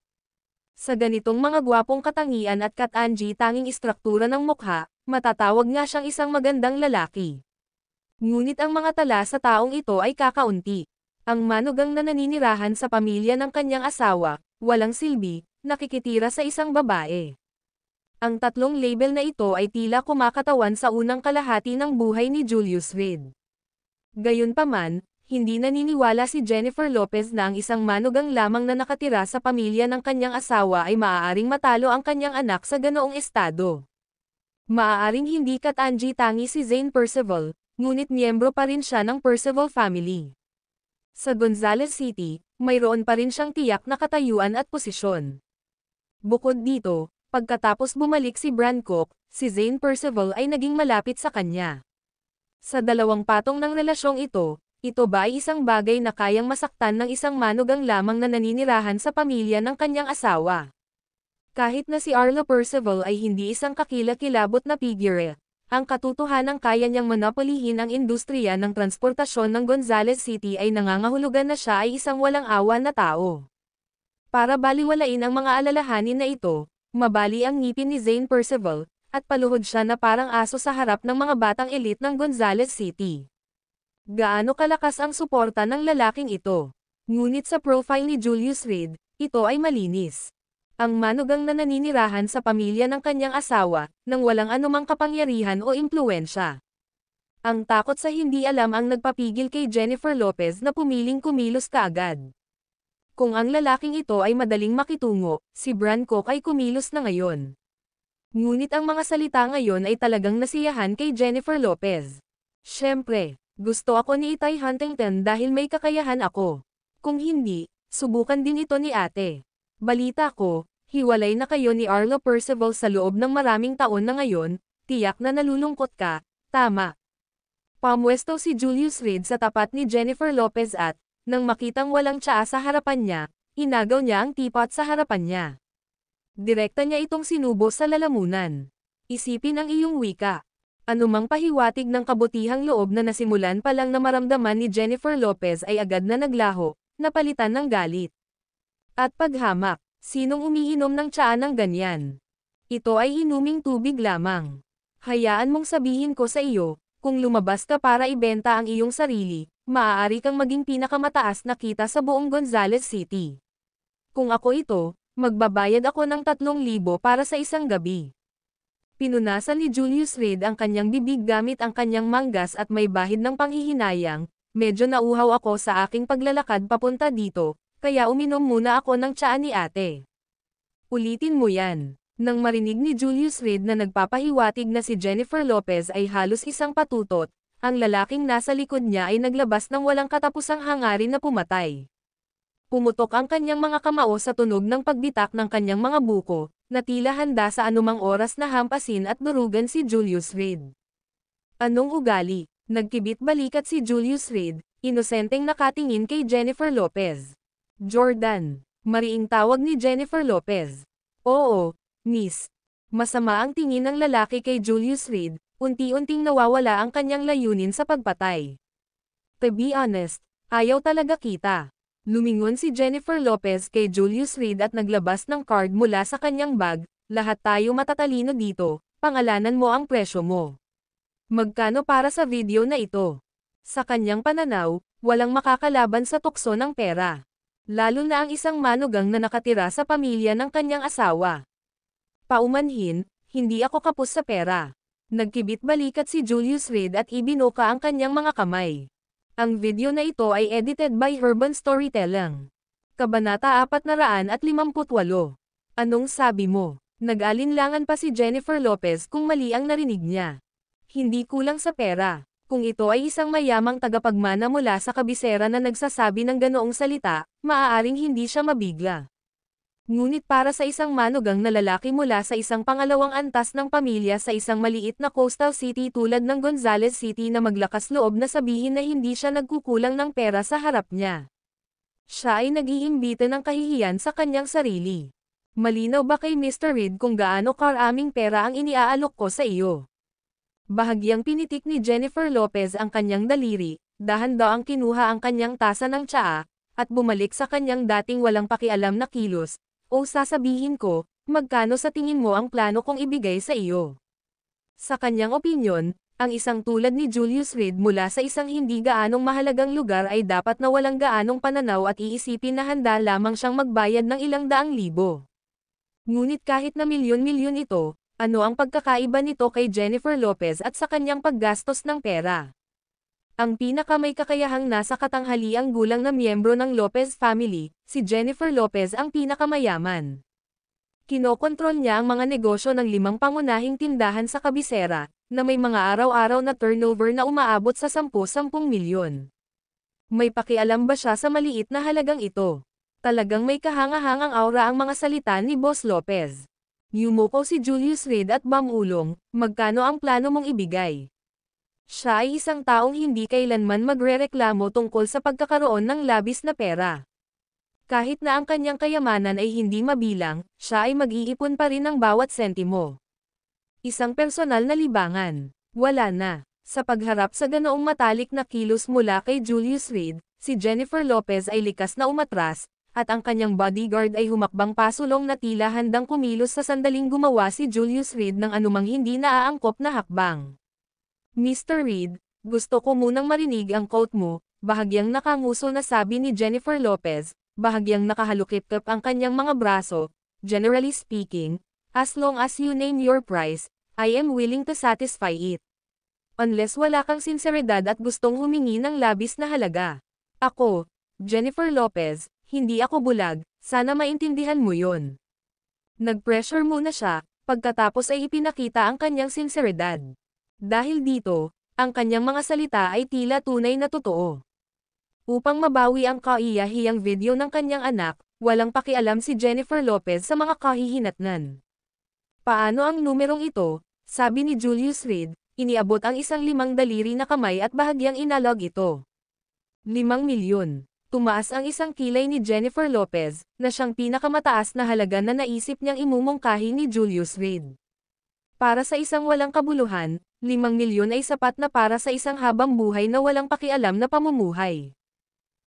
Sa ganitong mga gwapong katangian at katangi tanging istruktura ng mukha, matatawag nga siyang isang magandang lalaki. Ngunit ang mga tala sa taong ito ay kakaunti. Ang manugang na naninirahan sa pamilya ng kanyang asawa, walang silbi, nakikitira sa isang babae. Ang tatlong label na ito ay tila kumakatawan sa unang kalahati ng buhay ni Julius Reed. Gayunpaman, hindi naniniwala si Jennifer Lopez na ang isang manugang lamang na nakatira sa pamilya ng kanyang asawa ay maaaring matalo ang kanyang anak sa ganoong estado. Maaaring hindi katangi-tangi si Zane Percival, ngunit miyembro pa rin siya ng Percival family. Sa Gonzales City, mayroon pa rin siyang tiyak na katayuan at posisyon. Bukod dito, pagkatapos bumalik si Bran Cook, si Zane Percival ay naging malapit sa kanya. Sa dalawang patong ng relasyong ito ba ay isang bagay na kayang masaktan ng isang manugang lamang na naninirahan sa pamilya ng kanyang asawa? Kahit na si Arlo Percival ay hindi isang kakilakilabot na figure, ang katotohanang kaya niyang monopolihin ang industriya ng transportasyon ng Gonzales City ay nangangahulugan na siya ay isang walang awa na tao. Para baliwalain ang mga alalahanin na ito, mabali ang ngipin ni Zane Percival, at paluhod siya na parang aso sa harap ng mga batang elite ng Gonzales City. Gaano kalakas ang suporta ng lalaking ito? Ngunit sa profile ni Julius Reed, ito ay malinis. Ang manugang na naninirahan sa pamilya ng kanyang asawa, nang walang anumang kapangyarihan o impluwensya. Ang takot sa hindi alam ang nagpapigil kay Jennifer Lopez na pumiling kumilos kaagad. Kung ang lalaking ito ay madaling makitungo, si Bran Cook ay kumilos na ngayon. Ngunit ang mga salita ngayon ay talagang nasiyahan kay Jennifer Lopez. Siyempre, gusto ako ni Itay Huntington dahil may kakayahan ako. Kung hindi, subukan din ito ni ate. Balita ko, Hiwalay na kayo ni Arlo Percival sa loob ng maraming taon na ngayon, tiyak na nalulungkot ka, tama. Pamwesto si Julius Reed sa tapat ni Jennifer Lopez at, nang makitang walang tsaa sa harapan niya, inagaw niya ang teapot sa harapan niya. Direkta niya itong sinubo sa lalamunan. Isipin ang iyong wika. Anumang pahiwatig ng kabutihang loob na nasimulan pa lang na maramdaman ni Jennifer Lopez ay agad na naglaho, napalitan ng galit. At paghamak, sinong umiinom ng tsaa ng ganyan? Ito ay inuming tubig lamang. Hayaan mong sabihin ko sa iyo, kung lumabas ka para ibenta ang iyong sarili, maaari kang maging pinakamataas na kita sa buong Gonzales City. Kung ako ito, magbabayad ako ng 3,000 para sa isang gabi. Pinunasan ni Julius Reed ang kanyang bibig gamit ang kanyang manggas at may bahid ng panghihinayang, medyo nauhaw ako sa aking paglalakad papunta dito, kaya uminom muna ako ng tsaa ni ate. Ulitin mo yan. Nang marinig ni Julius Reed na nagpapahiwatig na si Jennifer Lopez ay halos isang patutot, ang lalaking nasa likod niya ay naglabas ng walang katapusang hangarin na pumatay. Pumutok ang kanyang mga kamao sa tunog ng pagbitak ng kanyang mga buko, na tila handa sa anumang oras na hampasin at durugan si Julius Reed. Anong ugali? Nagkibit balikat si Julius Reed, inosenteng nakatingin kay Jennifer Lopez. Jordan. Mariing tawag ni Jennifer Lopez. Oo, Miss. Masama ang tingin ng lalaki kay Julius Reed, unti-unting nawawala ang kanyang layunin sa pagpatay. To be honest, ayaw talaga kita. Lumingon si Jennifer Lopez kay Julius Reed at naglabas ng card mula sa kanyang bag, lahat tayo matatalino dito, pangalanan mo ang presyo mo. Magkano para sa video na ito? Sa kanyang pananaw, walang makakalaban sa tukso ng pera. Lalo na ang isang manugang na nakatira sa pamilya ng kanyang asawa. Paumanhin, hindi ako kapos sa pera. Nagkibit balikat si Julius Reed at ibinuka ang kanyang mga kamay. Ang video na ito ay edited by Urban Storytelling. Kabanata 458. Anong sabi mo? Nag-alinlangan pa si Jennifer Lopez kung mali ang narinig niya. Hindi kulang sa pera. Kung ito ay isang mayamang tagapagmana mula sa kabisera na nagsasabi ng ganoong salita, maaaring hindi siya mabigla. Ngunit para sa isang manugang na lalaki mula sa isang pangalawang antas ng pamilya sa isang maliit na coastal city tulad ng Gonzales City na maglakas loob na sabihin na hindi siya nagkukulang ng pera sa harap niya. Siya ay nag-iimbita ng kahihiyan sa kanyang sarili. Malinaw ba kay Mr. Reed kung gaano karaming pera ang iniaalok ko sa iyo? Bahagyang pinitik ni Jennifer Lopez ang kanyang daliri, dahan-daang kinuha ang kanyang tasa ng tsaa, at bumalik sa kanyang dating walang pakialam na kilos. O sasabihin ko, magkano sa tingin mo ang plano kong ibigay sa iyo? Sa kanyang opinyon, ang isang tulad ni Julius Reed mula sa isang hindi gaanong mahalagang lugar ay dapat na walang gaanong pananaw at iisipin na handa lamang siyang magbayad ng ilang daang libo. Ngunit kahit na milyon-milyon ito, ano ang pagkakaiba nito kay Jennifer Lopez at sa kanyang paggastos ng pera? Ang pinakamay kakayahang nasa katanghaliang gulang na miyembro ng Lopez family, si Jennifer Lopez ang pinakamayaman. Kinokontrol niya ang mga negosyo ng 5 pangunahing tindahan sa kabisera, na may mga araw-araw na turnover na umaabot sa 10-10 milyon. May pakialam ba siya sa maliit na halagang ito? Talagang may kahangahangang aura ang mga salita ni Boss Lopez. Yumuko si Julius Reed at bamulong, magkano ang plano mong ibigay? Siya ay isang taong hindi kailanman magrereklamo tungkol sa pagkakaroon ng labis na pera. Kahit na ang kanyang kayamanan ay hindi mabilang, siya ay mag-iipon pa rin ng bawat sentimo. Isang personal na libangan. Wala na. Sa pagharap sa ganoong matalik na kilos mula kay Julius Reed, si Jennifer Lopez ay likas na umatras, at ang kanyang bodyguard ay humakbang pasulong na tila handang kumilos sa sandaling gumawa si Julius Reed ng anumang hindi naaangkop na hakbang. Mr. Reed, gusto ko munang marinig ang quote mo, bahagyang nakanguso na sabi ni Jennifer Lopez, bahagyang nakahalukip-kip ang kanyang mga braso. Generally speaking, as long as you name your price, I am willing to satisfy it. Unless wala kang sinseridad at gustong humingi ng labis na halaga. Ako, Jennifer Lopez, hindi ako bulag, sana maintindihan mo yon. Nag-pressure muna siya, pagkatapos ay ipinakita ang kanyang sinseridad. Dahil dito, ang kanyang mga salita ay tila tunay na totoo. Upang mabawi ang kaiyahiyang video ng kanyang anak, Walang pakialam si Jennifer Lopez sa mga kahihinatnan. Paano ang numerong ito? Sabi ni Julius Reed, iniabot ang isang 5 daliri na kamay at bahagyang inalog ito. 5 milyon. Tumaas ang isang kilay ni Jennifer Lopez, na siyang pinakamataas na halaga na naisip niyang imumungkahi ni Julius Reed. Para sa isang walang kabuluhan, 5 milyon ay sapat na para sa isang habang buhay na walang pakialam na pamumuhay.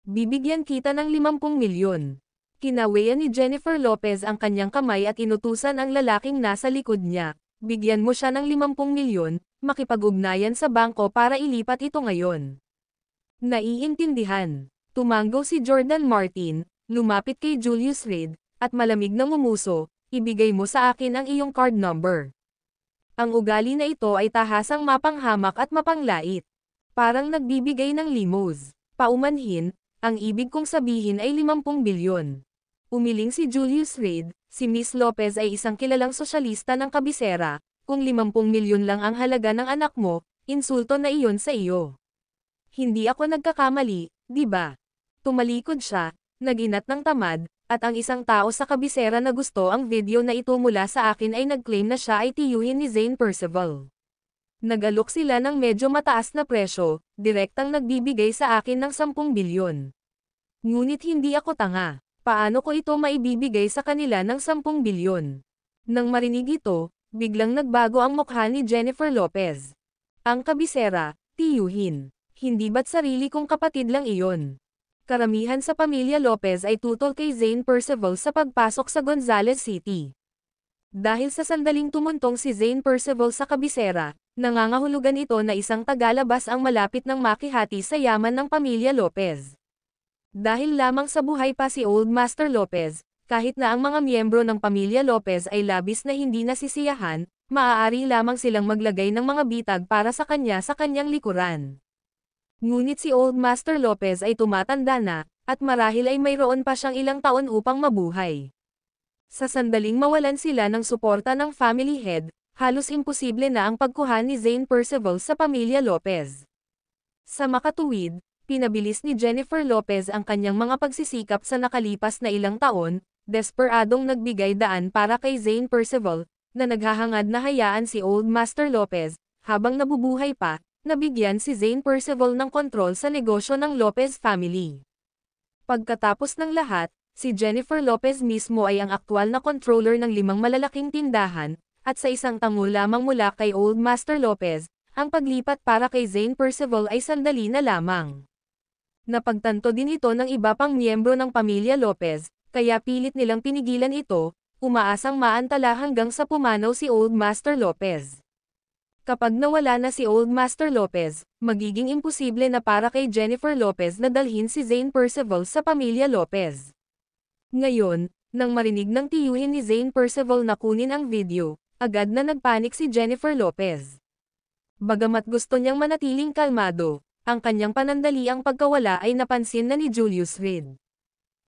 Bibigyan kita ng 50 milyon. Kinaweyan ni Jennifer Lopez ang kanyang kamay at inutusan ang lalaking nasa likod niya. Bigyan mo siya ng 50 milyon, makipag-ugnayan sa bangko para ilipat ito ngayon. Naiintindihan. Tumango si Jordan Martin, lumapit kay Julius Reed, at malamig na ngumuso, ibigay mo sa akin ang iyong card number. Ang ugali na ito ay tahasang mapanghamak at mapanglait. Parang nagbibigay ng limos. Paumanhin, ang ibig kong sabihin ay 50 bilyon. Umiling si Julius Reed, si Miss Lopez ay isang kilalang sosyalista ng kabisera, kung 50 milyon lang ang halaga ng anak mo, insulto na iyon sa iyo. Hindi ako nagkakamali, di ba? Tumalikod siya, naginat ng tamad, at ang isang tao sa kabisera na gusto ang video na ito mula sa akin ay nag-claim na siya ay tiyuhin ni Zane Percival. Nag-alok sila ng medyo mataas na presyo, direktang nagbibigay sa akin ng 10 bilyon. Ngunit hindi ako tanga. Paano ko ito maibibigay sa kanila ng 10 bilyon? Nang marinig ito, biglang nagbago ang mukha ni Jennifer Lopez. Ang kabisera, tiyuhin. Hindi ba't sarili kong kapatid lang iyon? Karamihan sa pamilya Lopez ay tutol kay Zane Percival sa pagpasok sa Gonzales City. Dahil sa sandaling tumuntong si Zane Percival sa kabisera, nangangahulugan ito na isang tagalabas ang malapit ng makihati sa yaman ng pamilya Lopez. Dahil lamang sa buhay pa si Old Master Lopez, kahit na ang mga miyembro ng pamilya Lopez ay labis na hindi nasisiyahan, maaari lamang silang maglagay ng mga bitag para sa kanyang likuran. Ngunit si Old Master Lopez ay tumatanda na, at marahil ay mayroon pa siyang ilang taon upang mabuhay. Sa sandaling mawalan sila ng suporta ng family head, halos imposible na ang pagkuha ni Zane Percival sa pamilya Lopez. Sa makatuwid, pinabilis ni Jennifer Lopez ang kanyang mga pagsisikap sa nakalipas na ilang taon, desperadong nagbigay daan para kay Zane Percival, na naghahangad na hayaan si Old Master Lopez, habang nabubuhay pa, nabigyan si Zane Percival ng kontrol sa negosyo ng Lopez family. Pagkatapos ng lahat, si Jennifer Lopez mismo ay ang aktwal na controller ng 5 malalaking tindahan, at sa isang tango lamang mula kay Old Master Lopez, ang paglipat para kay Zane Percival ay sandali na lamang. Napagtanto din ito ng iba pang miyembro ng pamilya Lopez, kaya pilit nilang pinigilan ito, umaasang maantala hanggang sa pumanaw si Old Master Lopez. Kapag nawala na si Old Master Lopez, magiging imposible na para kay Jennifer Lopez na dalhin si Zane Percival sa pamilya Lopez. Ngayon, nang marinig ng tiyuhin ni Zane Percival na kunin ang video, agad na nagpanik si Jennifer Lopez. Bagamat gusto niyang manatiling kalmado, ang kanyang panandaliang pagkawala ay napansin na ni Julius Reed.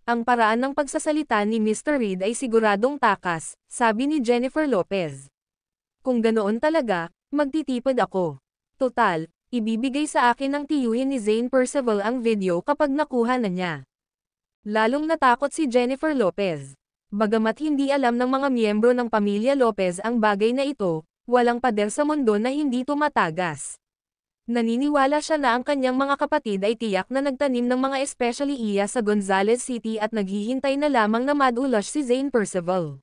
Ang paraan ng pagsasalita ni Mr. Reed ay siguradong takas, sabi ni Jennifer Lopez. Kung ganoon talaga, magtitipid ako. Total, ibibigay sa akin ng tiyuhin ni Zane Percival ang video kapag nakuha na niya. Lalong natakot si Jennifer Lopez. Bagamat hindi alam ng mga miyembro ng pamilya Lopez ang bagay na ito, walang pader sa mundo na hindi tumatagas. Naniniwala siya na ang kanyang mga kapatid ay tiyak na nagtanim ng mga especially iya sa Gonzales City at naghihintay na lamang na madulash si Zane Percival.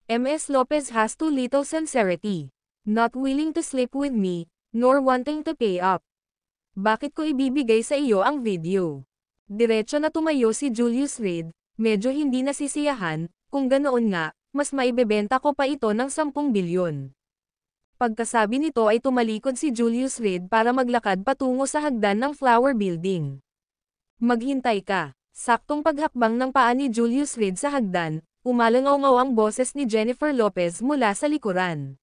Ms. Lopez has too little sincerity. Not willing to sleep with me, nor wanting to pay up. Bakit ko ibibigay sa iyo ang video? Diretso na tumayo si Julius Reed, medyo hindi nasisiyahan, kung ganoon nga, mas maibebenta ko pa ito ng 10 bilyon. Pagkasabi nito ay tumalikod si Julius Reed para maglakad patungo sa hagdan ng Flower Building. Maghintay ka. Saktong paghakbang ng paa ni Julius Reed sa hagdan, umalangaw-ngaw ang boses ni Jennifer Lopez mula sa likuran.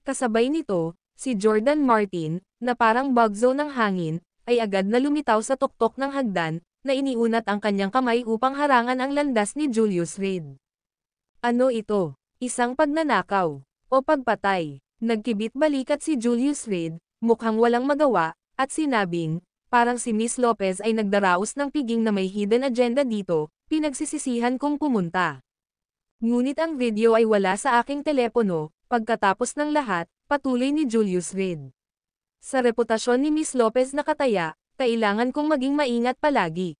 Kasabay nito, si Jordan Martin, na parang bagzo ng hangin, ay agad na lumitaw sa tuktok ng hagdan, na iniunat ang kanyang kamay upang harangan ang landas ni Julius Reed. Ano ito? Isang pagnanakaw o pagpatay? Nagkibit balikat si Julius Reed, mukhang walang magawa, at sinabing, parang si Miss Lopez ay nagdaraos ng piging na may hidden agenda dito, Pinagsisisihan kong pumunta. Ngunit ang video ay wala sa aking telepono. Pagkatapos ng lahat, patuloy ni Julius Reed. Sa reputasyon ni Miss Lopez na kataya, kailangan kong maging maingat palagi.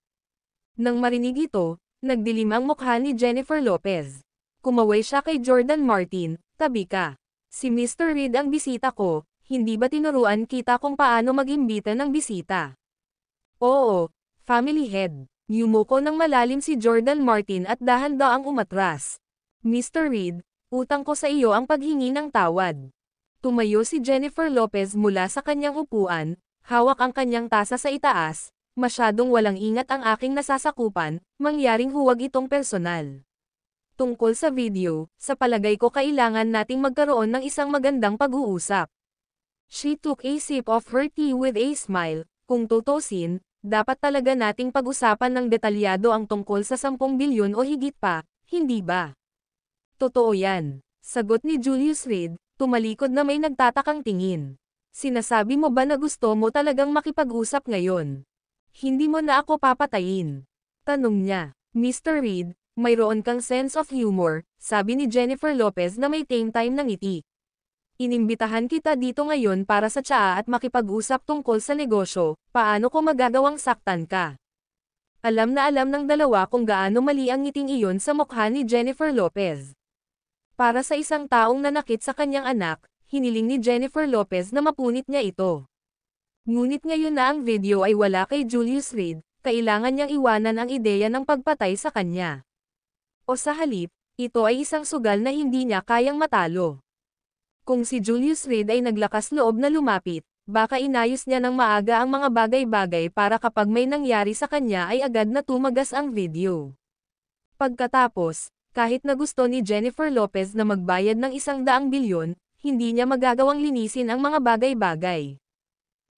Nang marinig ito, nagdilim ang mukha ni Jennifer Lopez. Kumaway siya kay Jordan Martin, tabi ka. Si Mr. Reed ang bisita ko, hindi ba tinuruan kita kung paano mag-imbita ng bisita? Oo, family head. Yumuko ng malalim si Jordan Martin at dahan-daang umatras. Mr. Reed, utang ko sa iyo ang paghingi ng tawad. Tumayo si Jennifer Lopez mula sa kanyang upuan, hawak ang kanyang tasa sa itaas, masyadong walang ingat ang aking nasasakupan, mangyaring huwag itong personal. Tungkol sa video, sa palagay ko kailangan nating magkaroon ng isang magandang pag-uusap. She took a sip of her tea with a smile. Kung tutusin, dapat talaga nating pag-usapan ng detalyado ang tungkol sa 10 bilyon o higit pa, hindi ba? Totoo yan, sagot ni Julius Reed, tumalikod na may nagtatakang tingin. Sinasabi mo ba na gusto mo talagang makipag-usap ngayon? Hindi mo na ako papatayin. Tanong niya. Mr. Reed, mayroon kang sense of humor, sabi ni Jennifer Lopez na may tame time ng ngiti. Inimbitahan kita dito ngayon para sa tsaa at makipag-usap tungkol sa negosyo, paano ko magagawang saktan ka? Alam na alam ng dalawa kung gaano mali ang ngiting iyon sa mukha ni Jennifer Lopez. Para sa isang taong nanakit sa kanyang anak, hiniling ni Jennifer Lopez na mapunit niya ito. Ngunit ngayon na ang video ay wala kay Julius Reed, kailangan niyang iwanan ang ideya ng pagpatay sa kanya. O sa halip, ito ay isang sugal na hindi niya kayang matalo. Kung si Julius Reed ay naglakas loob na lumapit, baka inayos niya ng maaga ang mga bagay-bagay para kapag may nangyari sa kanya ay agad na tumagas ang video. Pagkatapos, kahit na gusto ni Jennifer Lopez na magbayad ng 100 bilyon, hindi niya magagawang linisin ang mga bagay-bagay.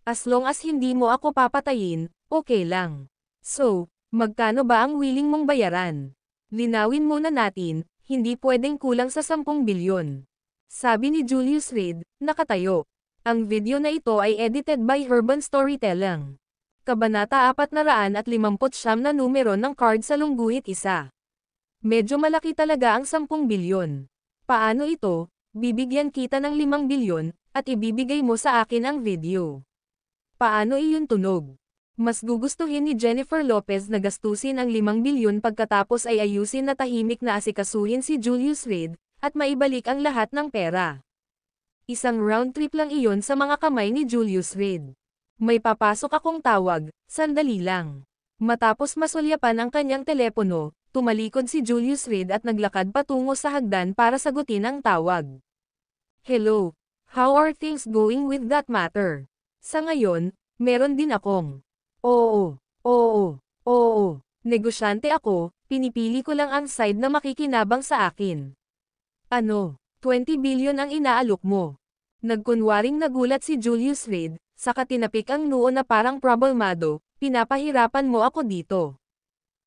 As long as hindi mo ako papatayin, okay lang. So, magkano ba ang willing mong bayaran? Linawin muna natin, hindi pwedeng kulang sa 10 bilyon. Sabi ni Julius Reed, nakatayo. Ang video na ito ay edited by Urban Storytelling. Kabanata 459 na numero ng card sa lungguhit isa. Medyo malaki talaga ang 10 bilyon. Paano ito? Bibigyan kita ng 5 bilyon, at ibibigay mo sa akin ang video. Paano iyon tunog? Mas gugustuhin ni Jennifer Lopez na gastusin ang 5 bilyon pagkatapos ay ayusin na tahimik na asikasuhin si Julius Reed, at maibalik ang lahat ng pera. Isang round trip lang iyon sa mga kamay ni Julius Reed. May papasok akong tawag, sandali lang. Matapos masulyapan ang kanyang telepono, tumalikod si Julius Reed at naglakad patungo sa hagdan para sagutin ang tawag. Hello, how are things going with that matter? Sa ngayon, meron din akong. Oo. Negosyante ako, pinipili ko lang ang side na makikinabang sa akin. Ano, 20 bilyon ang inaalok mo? Nagkunwaring nagulat si Julius Reed, saka tinapik ang noo na parang problemado, pinapahirapan mo ako dito.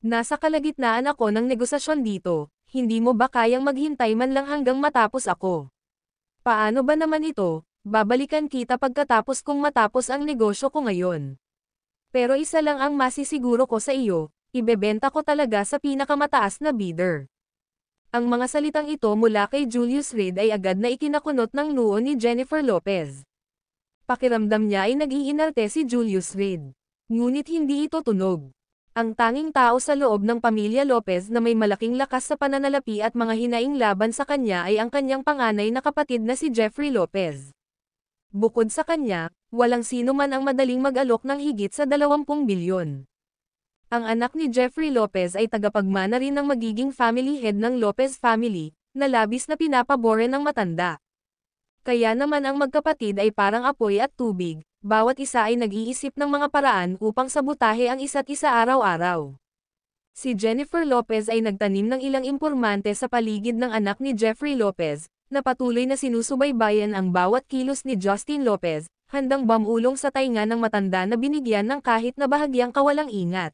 Nasa kalagitnaan ako ng negosasyon dito, hindi mo ba kayang maghintay man lang hanggang matapos ako? Paano ba naman ito, babalikan kita pagkatapos kung matapos ang negosyo ko ngayon. Pero isa lang ang masisiguro ko sa iyo, ibebenta ko talaga sa pinakamataas na bidder. Ang mga salitang ito mula kay Julius Reed ay agad na ikinakunot ng noo ni Jennifer Lopez. Pakiramdam niya ay nag-iinarte si Julius Reed. Ngunit hindi ito tunog. Ang tanging tao sa loob ng pamilya Lopez na may malaking lakas sa pananalapi at mga hinaing laban sa kanya ay ang kanyang panganay na kapatid na si Jeffrey Lopez. Bukod sa kanya, walang sino man ang madaling mag-alok ng higit sa 20 bilyon. Ang anak ni Jeffrey Lopez ay tagapagmana rin ng magiging family head ng Lopez family, na labis na pinapabore ng matanda. Kaya naman ang magkapatid ay parang apoy at tubig, bawat isa ay nag-iisip ng mga paraan upang sabutahe ang isa't isa araw-araw. Si Jennifer Lopez ay nagtanim ng ilang impormante sa paligid ng anak ni Jeffrey Lopez, na patuloy na sinusubaybayan ang bawat kilos ni Justin Lopez, handang bamulong sa tainga ng matanda na binigyan ng kahit na bahagyang kawalang ingat.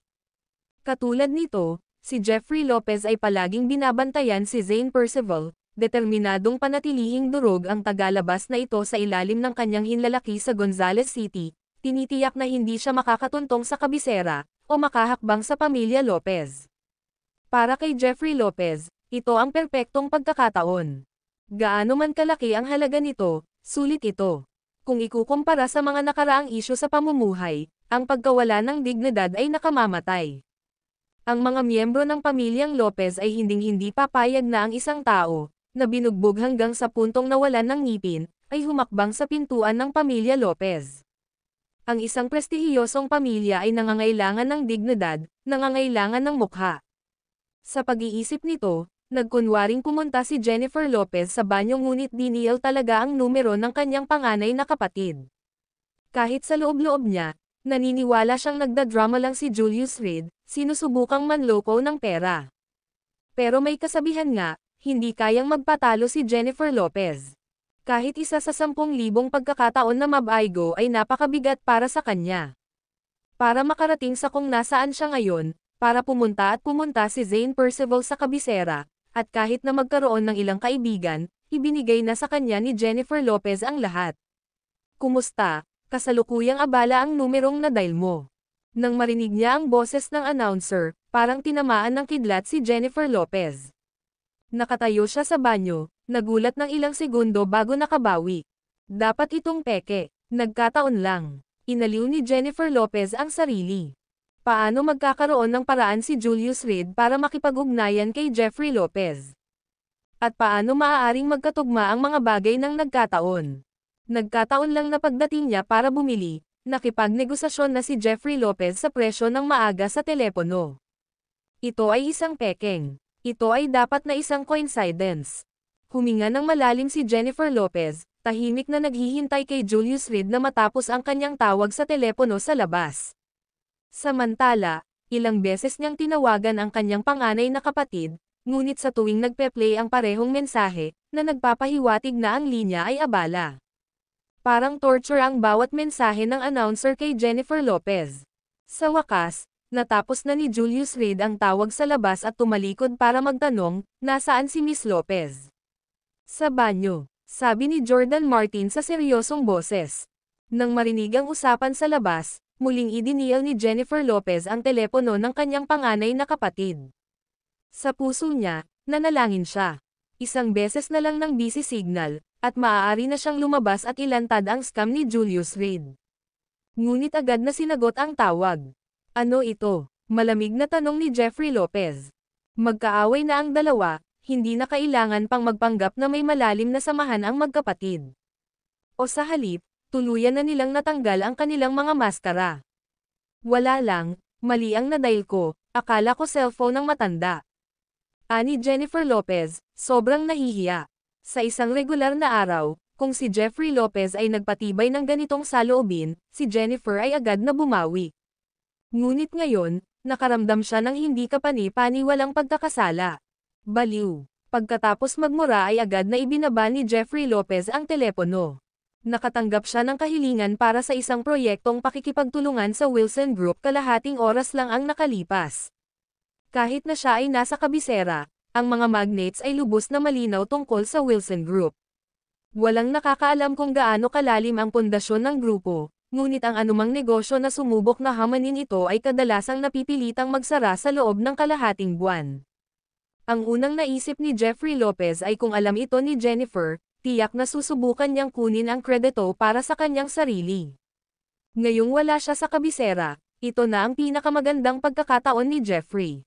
Katulad nito, si Jeffrey Lopez ay palaging binabantayan si Zane Percival, determinadong panatilihing durog ang tagalabas na ito sa ilalim ng kanyang hinlalaki sa Gonzales City, tinitiyak na hindi siya makakatuntong sa kabisera, o makahakbang sa pamilya Lopez. Para kay Jeffrey Lopez, ito ang perpektong pagkakataon. Gaano man kalaki ang halaga nito, sulit ito. Kung ikukumpara sa mga nakaraang isyu sa pamumuhay, ang pagkawala ng dignidad ay nakamamatay. Ang mga miyembro ng pamilyang Lopez ay hinding-hindi papayag na ang isang tao, na binugbog hanggang sa puntong nawalan ng ngipin, ay humakbang sa pintuan ng pamilya Lopez. Ang isang prestihiyosong pamilya ay nangangailangan ng dignidad, nangangailangan ng mukha. Sa pag-iisip nito, nagkunwaring pumunta si Jennifer Lopez sa banyo ngunit diniyal talaga ang numero ng kanyang panganay na kapatid. Kahit sa loob-loob niya, naniniwala siyang nagdadrama lang si Julius Reed, sinusubukang manloko ng pera. Pero may kasabihan nga, hindi kayang magpatalo si Jennifer Lopez. Kahit isa sa 10,000 pagkakataon na mabaygo ay napakabigat para sa kanya. Para makarating sa kung nasaan siya ngayon, para pumunta si Zane Percival sa kabisera, at kahit na magkaroon ng ilang kaibigan, ibinigay na sa kanya ni Jennifer Lopez ang lahat. Kumusta? Kasalukuyang abala ang numerong na-dial mo. Nang marinig niya ang boses ng announcer, parang tinamaan ng kidlat si Jennifer Lopez. Nakatayo siya sa banyo, nagulat ng ilang segundo bago nakabawi. Dapat itong peke, nagkataon lang. Inaliw ni Jennifer Lopez ang sarili. Paano magkakaroon ng paraan si Julius Reed para makipag-ugnayan kay Jeffrey Lopez? At paano maaaring magkatugma ang mga bagay ng nagkataon? Nagkataon lang na pagdating niya para bumili, nakipagnegosasyon na si Jeffrey Lopez sa presyo ng maaga sa telepono. Ito ay isang pekeng. Ito ay dapat na isang coincidence. Huminga ng malalim si Jennifer Lopez, tahimik na naghihintay kay Julius Reed na matapos ang kanyang tawag sa telepono sa labas. Samantala, ilang beses niyang tinawagan ang kanyang panganay na kapatid, ngunit sa tuwing nagpe-play ang parehong mensahe, na nagpapahiwatig na ang linya ay abala. Parang torture ang bawat mensahe ng announcer kay Jennifer Lopez. Sa wakas, natapos na ni Julius Reed ang tawag sa labas at tumalikod para magtanong, nasaan si Miss Lopez? Sa banyo, sabi ni Jordan Martin sa seryosong boses. Nang marinig ang usapan sa labas, muling idinial ni Jennifer Lopez ang telepono ng kanyang panganay na kapatid. Sa puso niya, nanalangin siya. Isang beses na lang ng busy signal, at maaari na siyang lumabas at ilantad ang scam ni Julius Reed. Ngunit agad na sinagot ang tawag. Ano ito? Malamig na tanong ni Jeffrey Lopez. Magkaaway na ang dalawa, hindi na kailangan pang magpanggap na may malalim na samahan ang magkapatid. O sa halip, tuluyan na nilang natanggal ang kanilang mga maskara. Wala lang, mali ang nadial ko, akala ko cellphone ng matanda. Ani Jennifer Lopez, sobrang nahihiya. Sa isang regular na araw, kung si Jeffrey Lopez ay nagpatibay ng ganitong saloobin, si Jennifer ay agad na bumawi. Ngunit ngayon, nakaramdam siya ng hindi kapani-paniwalang pagkakasala. Baliw. Pagkatapos magmura ay agad na ibinaba ni Jeffrey Lopez ang telepono. Nakatanggap siya ng kahilingan para sa isang proyektong pakikipagtulungan sa Wilson Group, kalahating oras lang ang nakalipas. Kahit na siya ay nasa kabisera, ang mga magnates ay lubos na malinaw tungkol sa Wilson Group. Walang nakakaalam kung gaano kalalim ang pundasyon ng grupo. Ngunit ang anumang negosyo na sumubok na hamanin ito ay kadalasang napipilitang magsara sa loob ng kalahating buwan. Ang unang naisip ni Jeffrey Lopez ay kung alam ito ni Jennifer, tiyak na susubukan niyang kunin ang kredito para sa kanyang sarili. Ngayong wala siya sa kabisera, ito na ang pinakamagandang pagkakataon ni Jeffrey.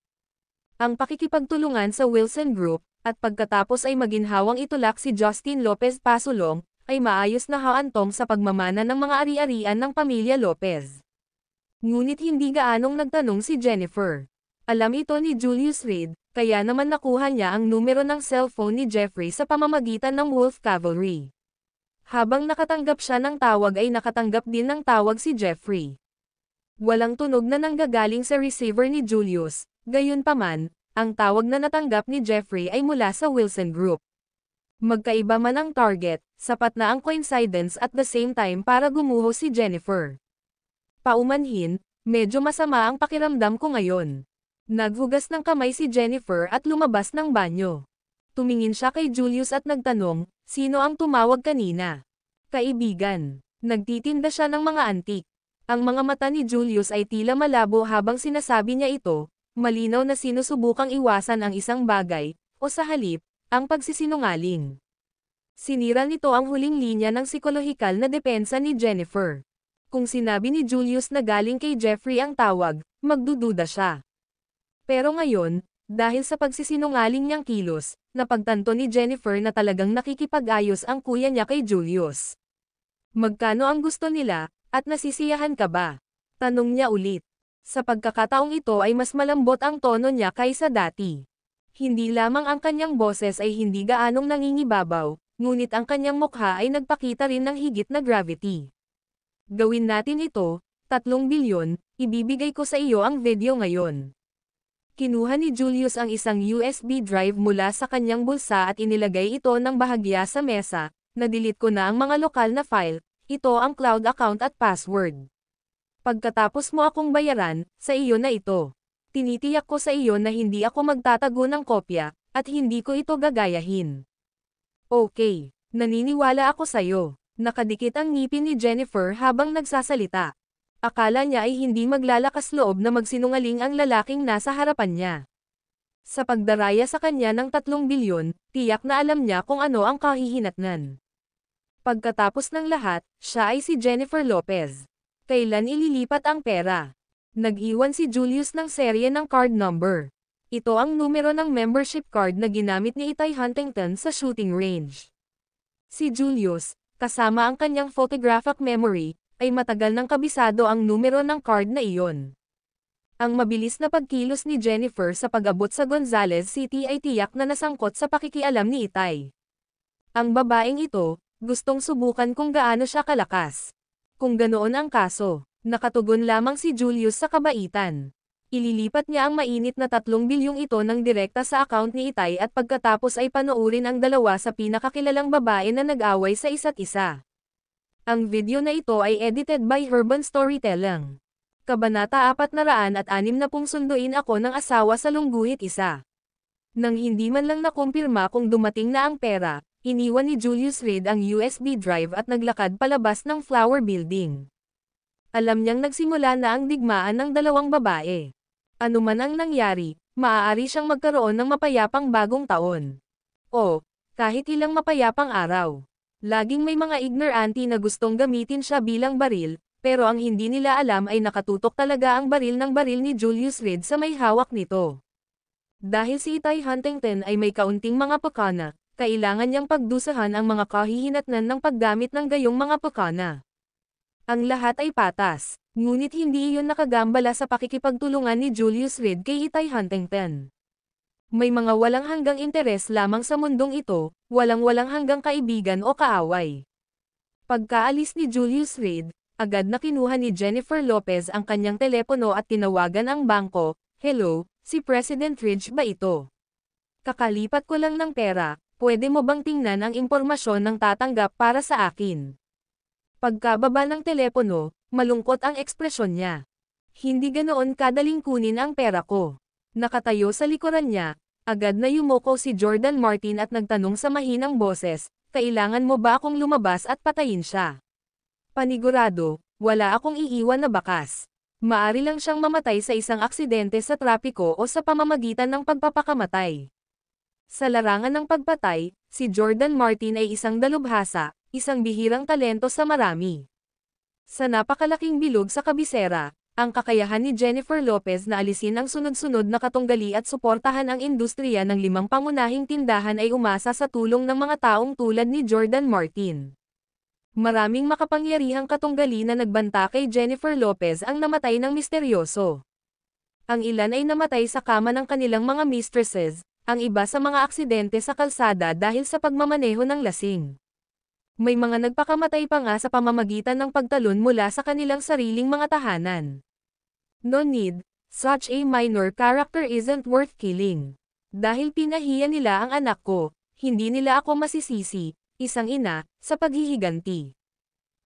Ang pakikipagtulungan sa Wilson Group, at pagkatapos ay maginhawang itulak si Justin Lopez Pasulong, ay maayos na haantong sa pagmamana ng mga ari-arian ng pamilya Lopez. Ngunit hindi gaanong nagtanong si Jennifer. Alam ito ni Julius Reed, kaya naman nakuha niya ang numero ng cellphone ni Jeffrey sa pamamagitan ng Wolf Cavalry. Habang nakatanggap siya ng tawag ay nakatanggap din ng tawag si Jeffrey. Walang tunog na nanggagaling sa receiver ni Julius, gayunpaman, ang tawag na natanggap ni Jeffrey ay mula sa Wilson Group. Magkaiba man ang target, sapat na ang coincidence at the same time para gumuho si Jennifer. Paumanhin, medyo masama ang pakiramdam ko ngayon. Naghugas ng kamay si Jennifer at lumabas ng banyo. Tumingin siya kay Julius at nagtanong, sino ang tumawag kanina? Kaibigan. Nagtitinda siya ng mga antik. Ang mga mata ni Julius ay tila malabo habang sinasabi niya ito, Malinaw na sinusubukang iwasan ang isang bagay, o sa halip, ang pagsisinungaling. Sinira nito ang huling linya ng psikolohikal na depensa ni Jennifer. Kung sinabi ni Julius na galing kay Jeffrey ang tawag, magdududa siya. Pero ngayon, dahil sa pagsisinungaling niyang kilos, napagtanto ni Jennifer na talagang nakikipag-ayos ang kuya niya kay Julius. Magkano ang gusto nila, at nasisiyahan ka ba? Tanong niya ulit. Sa pagkakataong ito ay mas malambot ang tono niya kaysa dati. Hindi lamang ang kanyang boses ay hindi gaanong nangingibabaw, ngunit ang kanyang mukha ay nagpakita rin ng higit na gravity. Gawin natin ito, 3 bilyon, ibibigay ko sa iyo ang video ngayon. Kinuha ni Julius ang isang USB drive mula sa kanyang bulsa at inilagay ito ng bahagya sa mesa. Na-delete ko na ang mga lokal na file, ito ang cloud account at password. Pagkatapos mo akong bayaran, sa iyo na ito. Tinitiyak ko sa iyo na hindi ako magtatago ng kopya, at hindi ko ito gagayahin. Okay, naniniwala ako sa iyo. Nakadikit ang ngipin ni Jennifer habang nagsasalita. Akala niya ay hindi maglalakas loob na magsinungaling ang lalaking nasa harapan niya. Sa pagdaraya sa kanya ng 3 bilyon, tiyak na alam niya kung ano ang kahihinatnan. Pagkatapos ng lahat, siya ay si Jennifer Lopez. Kailan ililipat ang pera? Nag-iwan si Julius ng serye ng card number. Ito ang numero ng membership card na ginamit ni Itay Huntington sa shooting range. Si Julius, kasama ang kanyang photographic memory, ay matagal nang kabisado ang numero ng card na iyon. Ang mabilis na pagkilos ni Jennifer sa pag-abot sa Gonzales City ay tiyak na nasangkot sa pakikialam ni Itay. Ang babaeng ito, gustong subukan kung gaano siya kalakas. Kung ganoon ang kaso, nakatugon lamang si Julius sa kabaitan. Ililipat niya ang mainit na 3 bilyong ito ng direkta sa account ni Itay at pagkatapos ay panoorin ang dalawa sa pinakakilalang babae na nag-away sa isa't isa. Ang video na ito ay edited by Urban Storytelling. Kabanata 460 sunduin ako ng asawa sa lungguhit isa. Nang hindi man lang nakumpirma kung dumating na ang pera, iniwan ni Julius Reed ang USB drive at naglakad palabas ng Flower Building. Alam niyang nagsimula na ang digmaan ng dalawang babae. Ano man ang nangyari, maaari siyang magkaroon ng mapayapang bagong taon. O, kahit ilang mapayapang araw. Laging may mga ignorante na gustong gamitin siya bilang baril, pero ang hindi nila alam ay nakatutok talaga ang baril ni Julius Reed sa may hawak nito. Dahil si Itay Huntington ay may kaunting mga pakana, kailangan niyang pagdusahan ang mga kahihinatnan ng paggamit ng gayong mga pakana. Ang lahat ay patas, ngunit hindi iyon nakagambala sa pakikipagtulungan ni Julius Reed kay Itay Huntington. May mga walang hanggang interes lamang sa mundong ito, walang hanggang kaibigan o kaaway. Pagkaalis ni Julius Reed, agad na kinuha ni Jennifer Lopez ang kanyang telepono at tinawagan ang bangko. Hello, si President Ridge ba ito? Kakalipat ko lang ng pera, pwede mo bang tingnan ang impormasyon ng tatanggap para sa akin? Pagkababa ng telepono, malungkot ang ekspresyon niya. Hindi ganoon kadaling kunin ang pera ko. Nakatayo sa likuran niya, agad na yumuko si Jordan Martin at nagtanong sa mahinang boses, kailangan mo ba akong lumabas at patayin siya? Panigurado, wala akong iiwan na bakas. Maari lang siyang mamatay sa isang aksidente sa trapiko o sa pamamagitan ng pagpapakamatay. Sa larangan ng pagpatay, si Jordan Martin ay isang dalubhasa, isang bihirang talento sa marami. Sa napakalaking bilog sa kabisera, ang kakayahan ni Jennifer Lopez na alisin ang sunod-sunod na katunggali at suportahan ang industriya ng 5 pangunahing tindahan ay umasa sa tulong ng mga taong tulad ni Jordan Martin. Maraming makapangyarihang katunggali na nagbanta kay Jennifer Lopez ang namatay ng misteryoso. Ang ilan ay namatay sa kama ng kanilang mga mistresses, ang iba sa mga aksidente sa kalsada dahil sa pagmamaneho ng lasing. May mga nagpakamatay pa nga sa pamamagitan ng pagtalon mula sa kanilang sariling mga tahanan. No need, such a minor character isn't worth killing. Dahil pinahiya nila ang anak ko, hindi nila ako masisisi, isang ina, sa paghihiganti.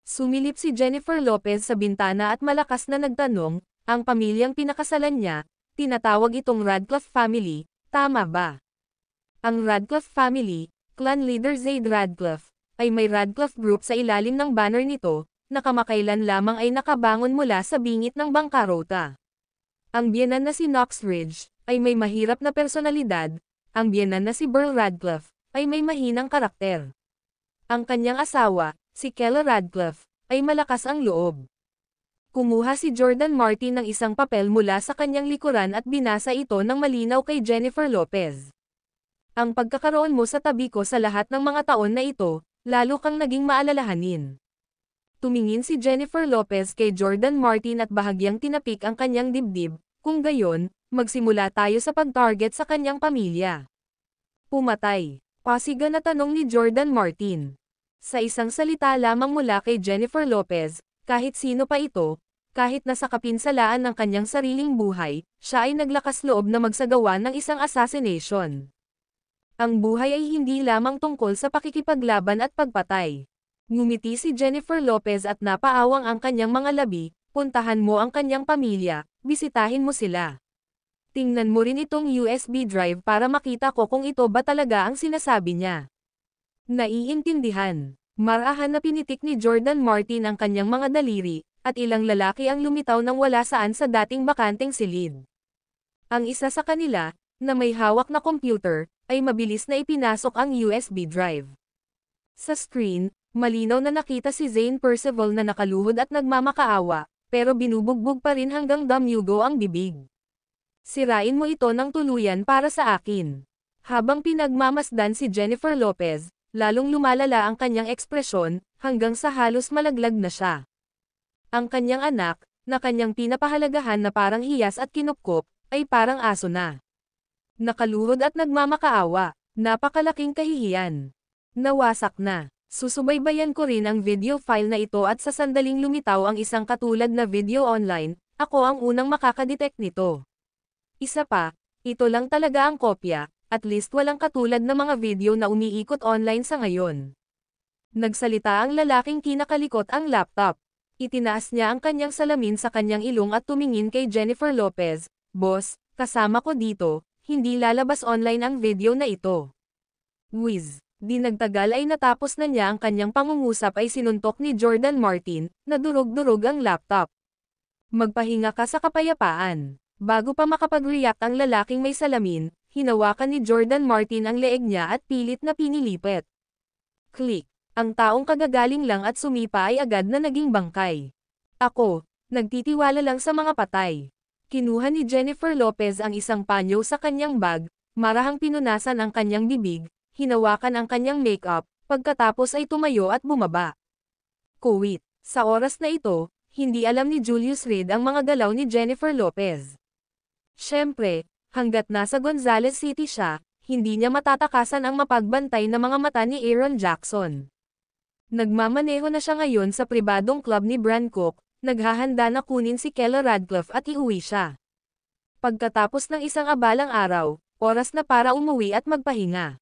Sumilip si Jennifer Lopez sa bintana at malakas na nagtanong, ang pamilyang pinakasalan niya, tinatawag itong Radcliffe family, tama ba? Ang Radcliffe family, clan leader Zaid Radcliffe, ay may Radcliffe Group sa ilalim ng banner nito, na kamakailan lamang ay nakabangon mula sa bingit ng bangkarota. Ang biyenan na si Knox Ridge ay may mahirap na personalidad, ang biyenan na si Burl Radcliffe ay may mahinang karakter. Ang kanyang asawa, si Kella Radcliffe, ay malakas ang loob. Kumuha si Jordan Martin ng isang papel mula sa kanyang likuran at binasa ito ng malinaw kay Jennifer Lopez. Ang pagkakaroon mo sa tabi ko sa lahat ng mga taon na ito, lalo kang naging maalalahanin. Tumingin si Jennifer Lopez kay Jordan Martin at bahagyang tinapik ang kanyang dibdib, kung gayon, magsimula tayo sa pag-target sa kanyang pamilya. Pumatay. Pasiga na tanong ni Jordan Martin. Sa isang salita lamang mula kay Jennifer Lopez, kahit sino pa ito, kahit nasa kapinsalaan ng kanyang sariling buhay, siya ay naglakas loob na magsagawa ng isang assassination. Ang buhay ay hindi lamang tungkol sa pakikipaglaban at pagpatay. Ngumiti si Jennifer Lopez at napaawang ang kanyang mga labi, puntahan mo ang kanyang pamilya, bisitahin mo sila. Tingnan mo rin itong USB drive para makita ko kung ito ba talaga ang sinasabi niya. Naiintindihan. Marahan na pinitik ni Jordan Martin ang kanyang mga daliri, at ilang lalaki ang lumitaw nang wala saan sa dating bakanteng silid. Ang isa sa kanila, na may hawak na computer, ay mabilis na ipinasok ang USB drive. Sa screen, malinaw na nakita si Zane Percival na nakaluhod at nagmamakaawa, pero binubugbog pa rin hanggang damyugo ang bibig. Sirain mo ito ng tuluyan para sa akin. Habang pinagmamasdan si Jennifer Lopez, lalong lumalala ang kanyang ekspresyon, hanggang sa halos malaglag na siya. Ang kanyang anak, na kanyang pinapahalagahan na parang hiyas at kinupkop, ay parang aso na. Nakaluhod at nagmamakaawa, napakalaking kahihiyan. Nawasak na. Susubaybayan ko rin ang video file na ito at sa sandaling lumitaw ang isang katulad na video online, ako ang unang makakadetect nito. Isa pa, ito lang talaga ang kopya, at least walang katulad na mga video na umiikot online sa ngayon. Nagsalita ang lalaking kinakalikot ang laptop. Itinaas niya ang kanyang salamin sa kanyang ilong at tumingin kay Jennifer Lopez, "Boss, kasama ko dito, hindi lalabas online ang video na ito." Whiz. Di nagtagal ay natapos na niya ang kanyang pangungusap ay sinuntok ni Jordan Martin, na durog-durog ang laptop. Magpahinga ka sa kapayapaan. Bago pa makapag-react ang lalaking may salamin, hinawakan ni Jordan Martin ang leeg niya at pilit na pinilipet. Click. Ang taong kagagaling lang at sumipa ay agad na naging bangkay. Ako, nagtitiwala lang sa mga patay. Kinuha ni Jennifer Lopez ang isang panyo sa kanyang bag, marahang pinunasan ang kanyang bibig, hinawakan ang kanyang makeup, pagkatapos ay tumayo at bumaba. Kuwit. Sa oras na ito, hindi alam ni Julius Reed ang mga galaw ni Jennifer Lopez. Siyempre, hanggat nasa Gonzales City siya, hindi niya matatakasan ang mapagbantay na mga mata ni Aaron Jackson. Nagmamaneho na siya ngayon sa pribadong club ni Bran Cook, naghahanda na kunin si Kella Radcliffe at iuwi siya. Pagkatapos ng isang abalang araw, oras na para umuwi at magpahinga.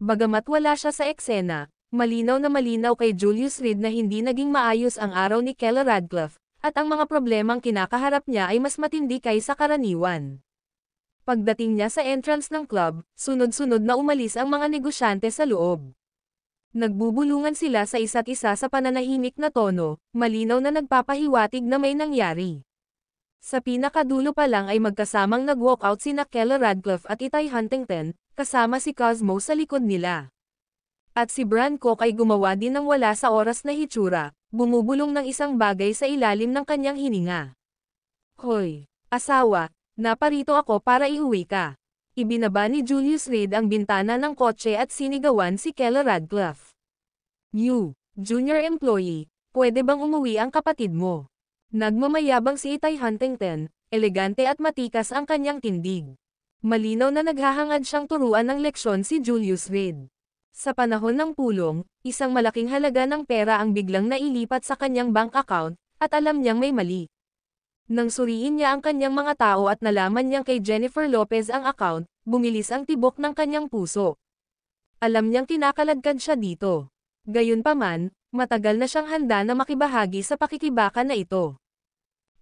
Bagamat wala siya sa eksena, malinaw na malinaw kay Julius Reed na hindi naging maayos ang araw ni Kella Radcliffe, at ang mga problemang kinakaharap niya ay mas matindi kaysa karaniwan. Pagdating niya sa entrance ng club, sunod-sunod na umalis ang mga negosyante sa loob. Nagbubulungan sila sa isa't isa sa pananahimik na tono, malinaw na nagpapahiwatig na may nangyari. Sa pinakadulo pa lang ay magkasamang nag-walkout sina Kella Radcliffe at Itay Huntington, kasama si Cosmo sa likod nila. At si Bran Cook ay gumawa din ng wala sa oras na hitsura, bumubulong ng isang bagay sa ilalim ng kanyang hininga. "Hoy, asawa, naparito ako para iuwi ka." Ibinaba ni Julius Reed ang bintana ng kotse at sinigawan si Kella Radcliffe. "You, junior employee, pwede bang umuwi ang kapatid mo?" Nagmamayabang si Itay Huntington, elegante at matikas ang kanyang tindig. Malinaw na naghahangad siyang turuan ng leksyon si Julius Reed. Sa panahon ng pulong, isang malaking halaga ng pera ang biglang nailipat sa kanyang bank account, at alam niyang may mali. Nang suriin niya ang kanyang mga tao at nalaman niyang kay Jennifer Lopez ang account, bumilis ang tibok ng kanyang puso. Alam niyang kinakaladkad siya dito. Gayunpaman, matagal na siyang handa na makibahagi sa pakikibaka na ito.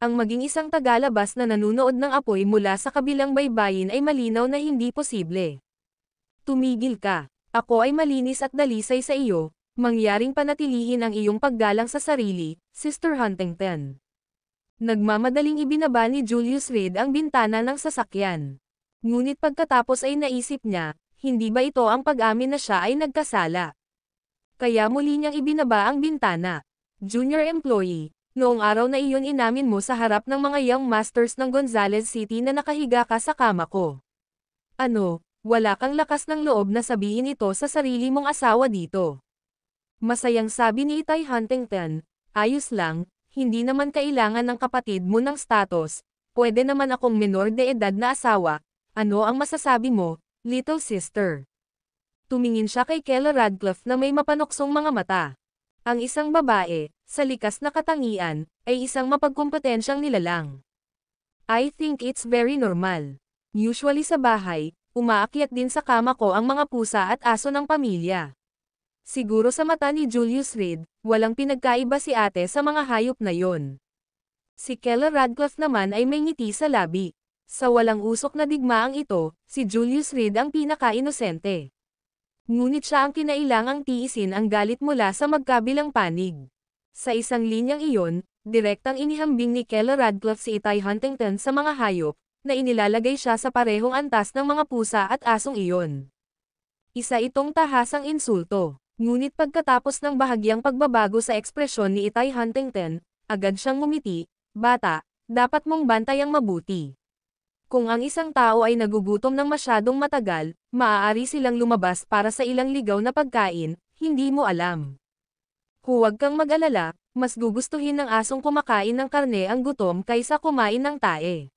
Ang maging isang tagalabas na nanunood ng apoy mula sa kabilang baybayin ay malinaw na hindi posible. "Tumigil ka. Ako ay malinis at dalisay sa iyo, mangyaring panatilihin ang iyong paggalang sa sarili, Sister Huntington." Nagmamadaling ibinaba ni Julius Reed ang bintana ng sasakyan. Ngunit pagkatapos ay naisip niya, hindi ba ito ang pag-amin na siya ay nagkasala? Kaya muli niyang ibinaba ang bintana. Junior employee, noong araw na iyon inamin mo sa harap ng mga young masters ng Gonzales City na nakahiga ka sa kama ko. Ano, wala kang lakas ng loob na sabihin ito sa sarili mong asawa dito. Masayang sabi ni Itay Huntington, ayos lang, hindi naman kailangan ng kapatid mo ng status, pwede naman akong menor de edad na asawa, ano ang masasabi mo, little sister? Tumingin siya kay Kela Radcliffe na may mapanuksong mga mata. Ang isang babae, sa likas na katangian, ay isang mapagkompetensyang nilalang. I think it's very normal. Usually sa bahay, umaakyat din sa kama ko ang mga pusa at aso ng pamilya. Siguro sa mata ni Julius Reed, walang pinagkaiba si ate sa mga hayop na yon. Si Kela Radcliffe naman ay may ngiti sa labi. Sa walang usok na digmaang ito, si Julius Reed ang pinaka-inosente. Ngunit siya ang kinailangang tiisin ang galit mula sa magkabilang panig. Sa isang linyang iyon, direktang inihambing ni Kela Radcliffe si Itay Huntington sa mga hayop, na inilalagay siya sa parehong antas ng mga pusa at asong iyon. Isa itong tahasang insulto. Ngunit pagkatapos ng bahagyang pagbabago sa ekspresyon ni Itay Huntington, agad siyang ngumiti, bata, dapat mong bantayang mabuti. Kung ang isang tao ay nagugutom ng masyadong matagal, maaari silang lumabas para sa ilang ligaw na pagkain, hindi mo alam. Huwag kang mag-alala, mas gugustuhin ng asong kumakain ng karne ang gutom kaysa kumain ng tae.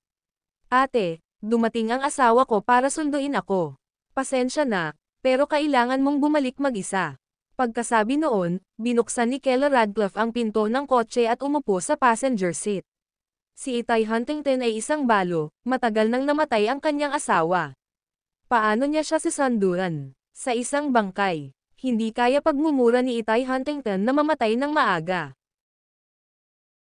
Ate, dumating ang asawa ko para sunduin ako. Pasensya na, pero kailangan mong bumalik mag-isa. Pagkasabi noon, binuksan ni Kela Radcliffe ang pinto ng kotse at umupo sa passenger seat. Si Itay Huntington ay isang balo, matagal nang namatay ang kanyang asawa. Paano niya siya sisunduan? Sa isang bangkay. Hindi kaya pagmumura ni Itay Huntington na mamatay ng maaga.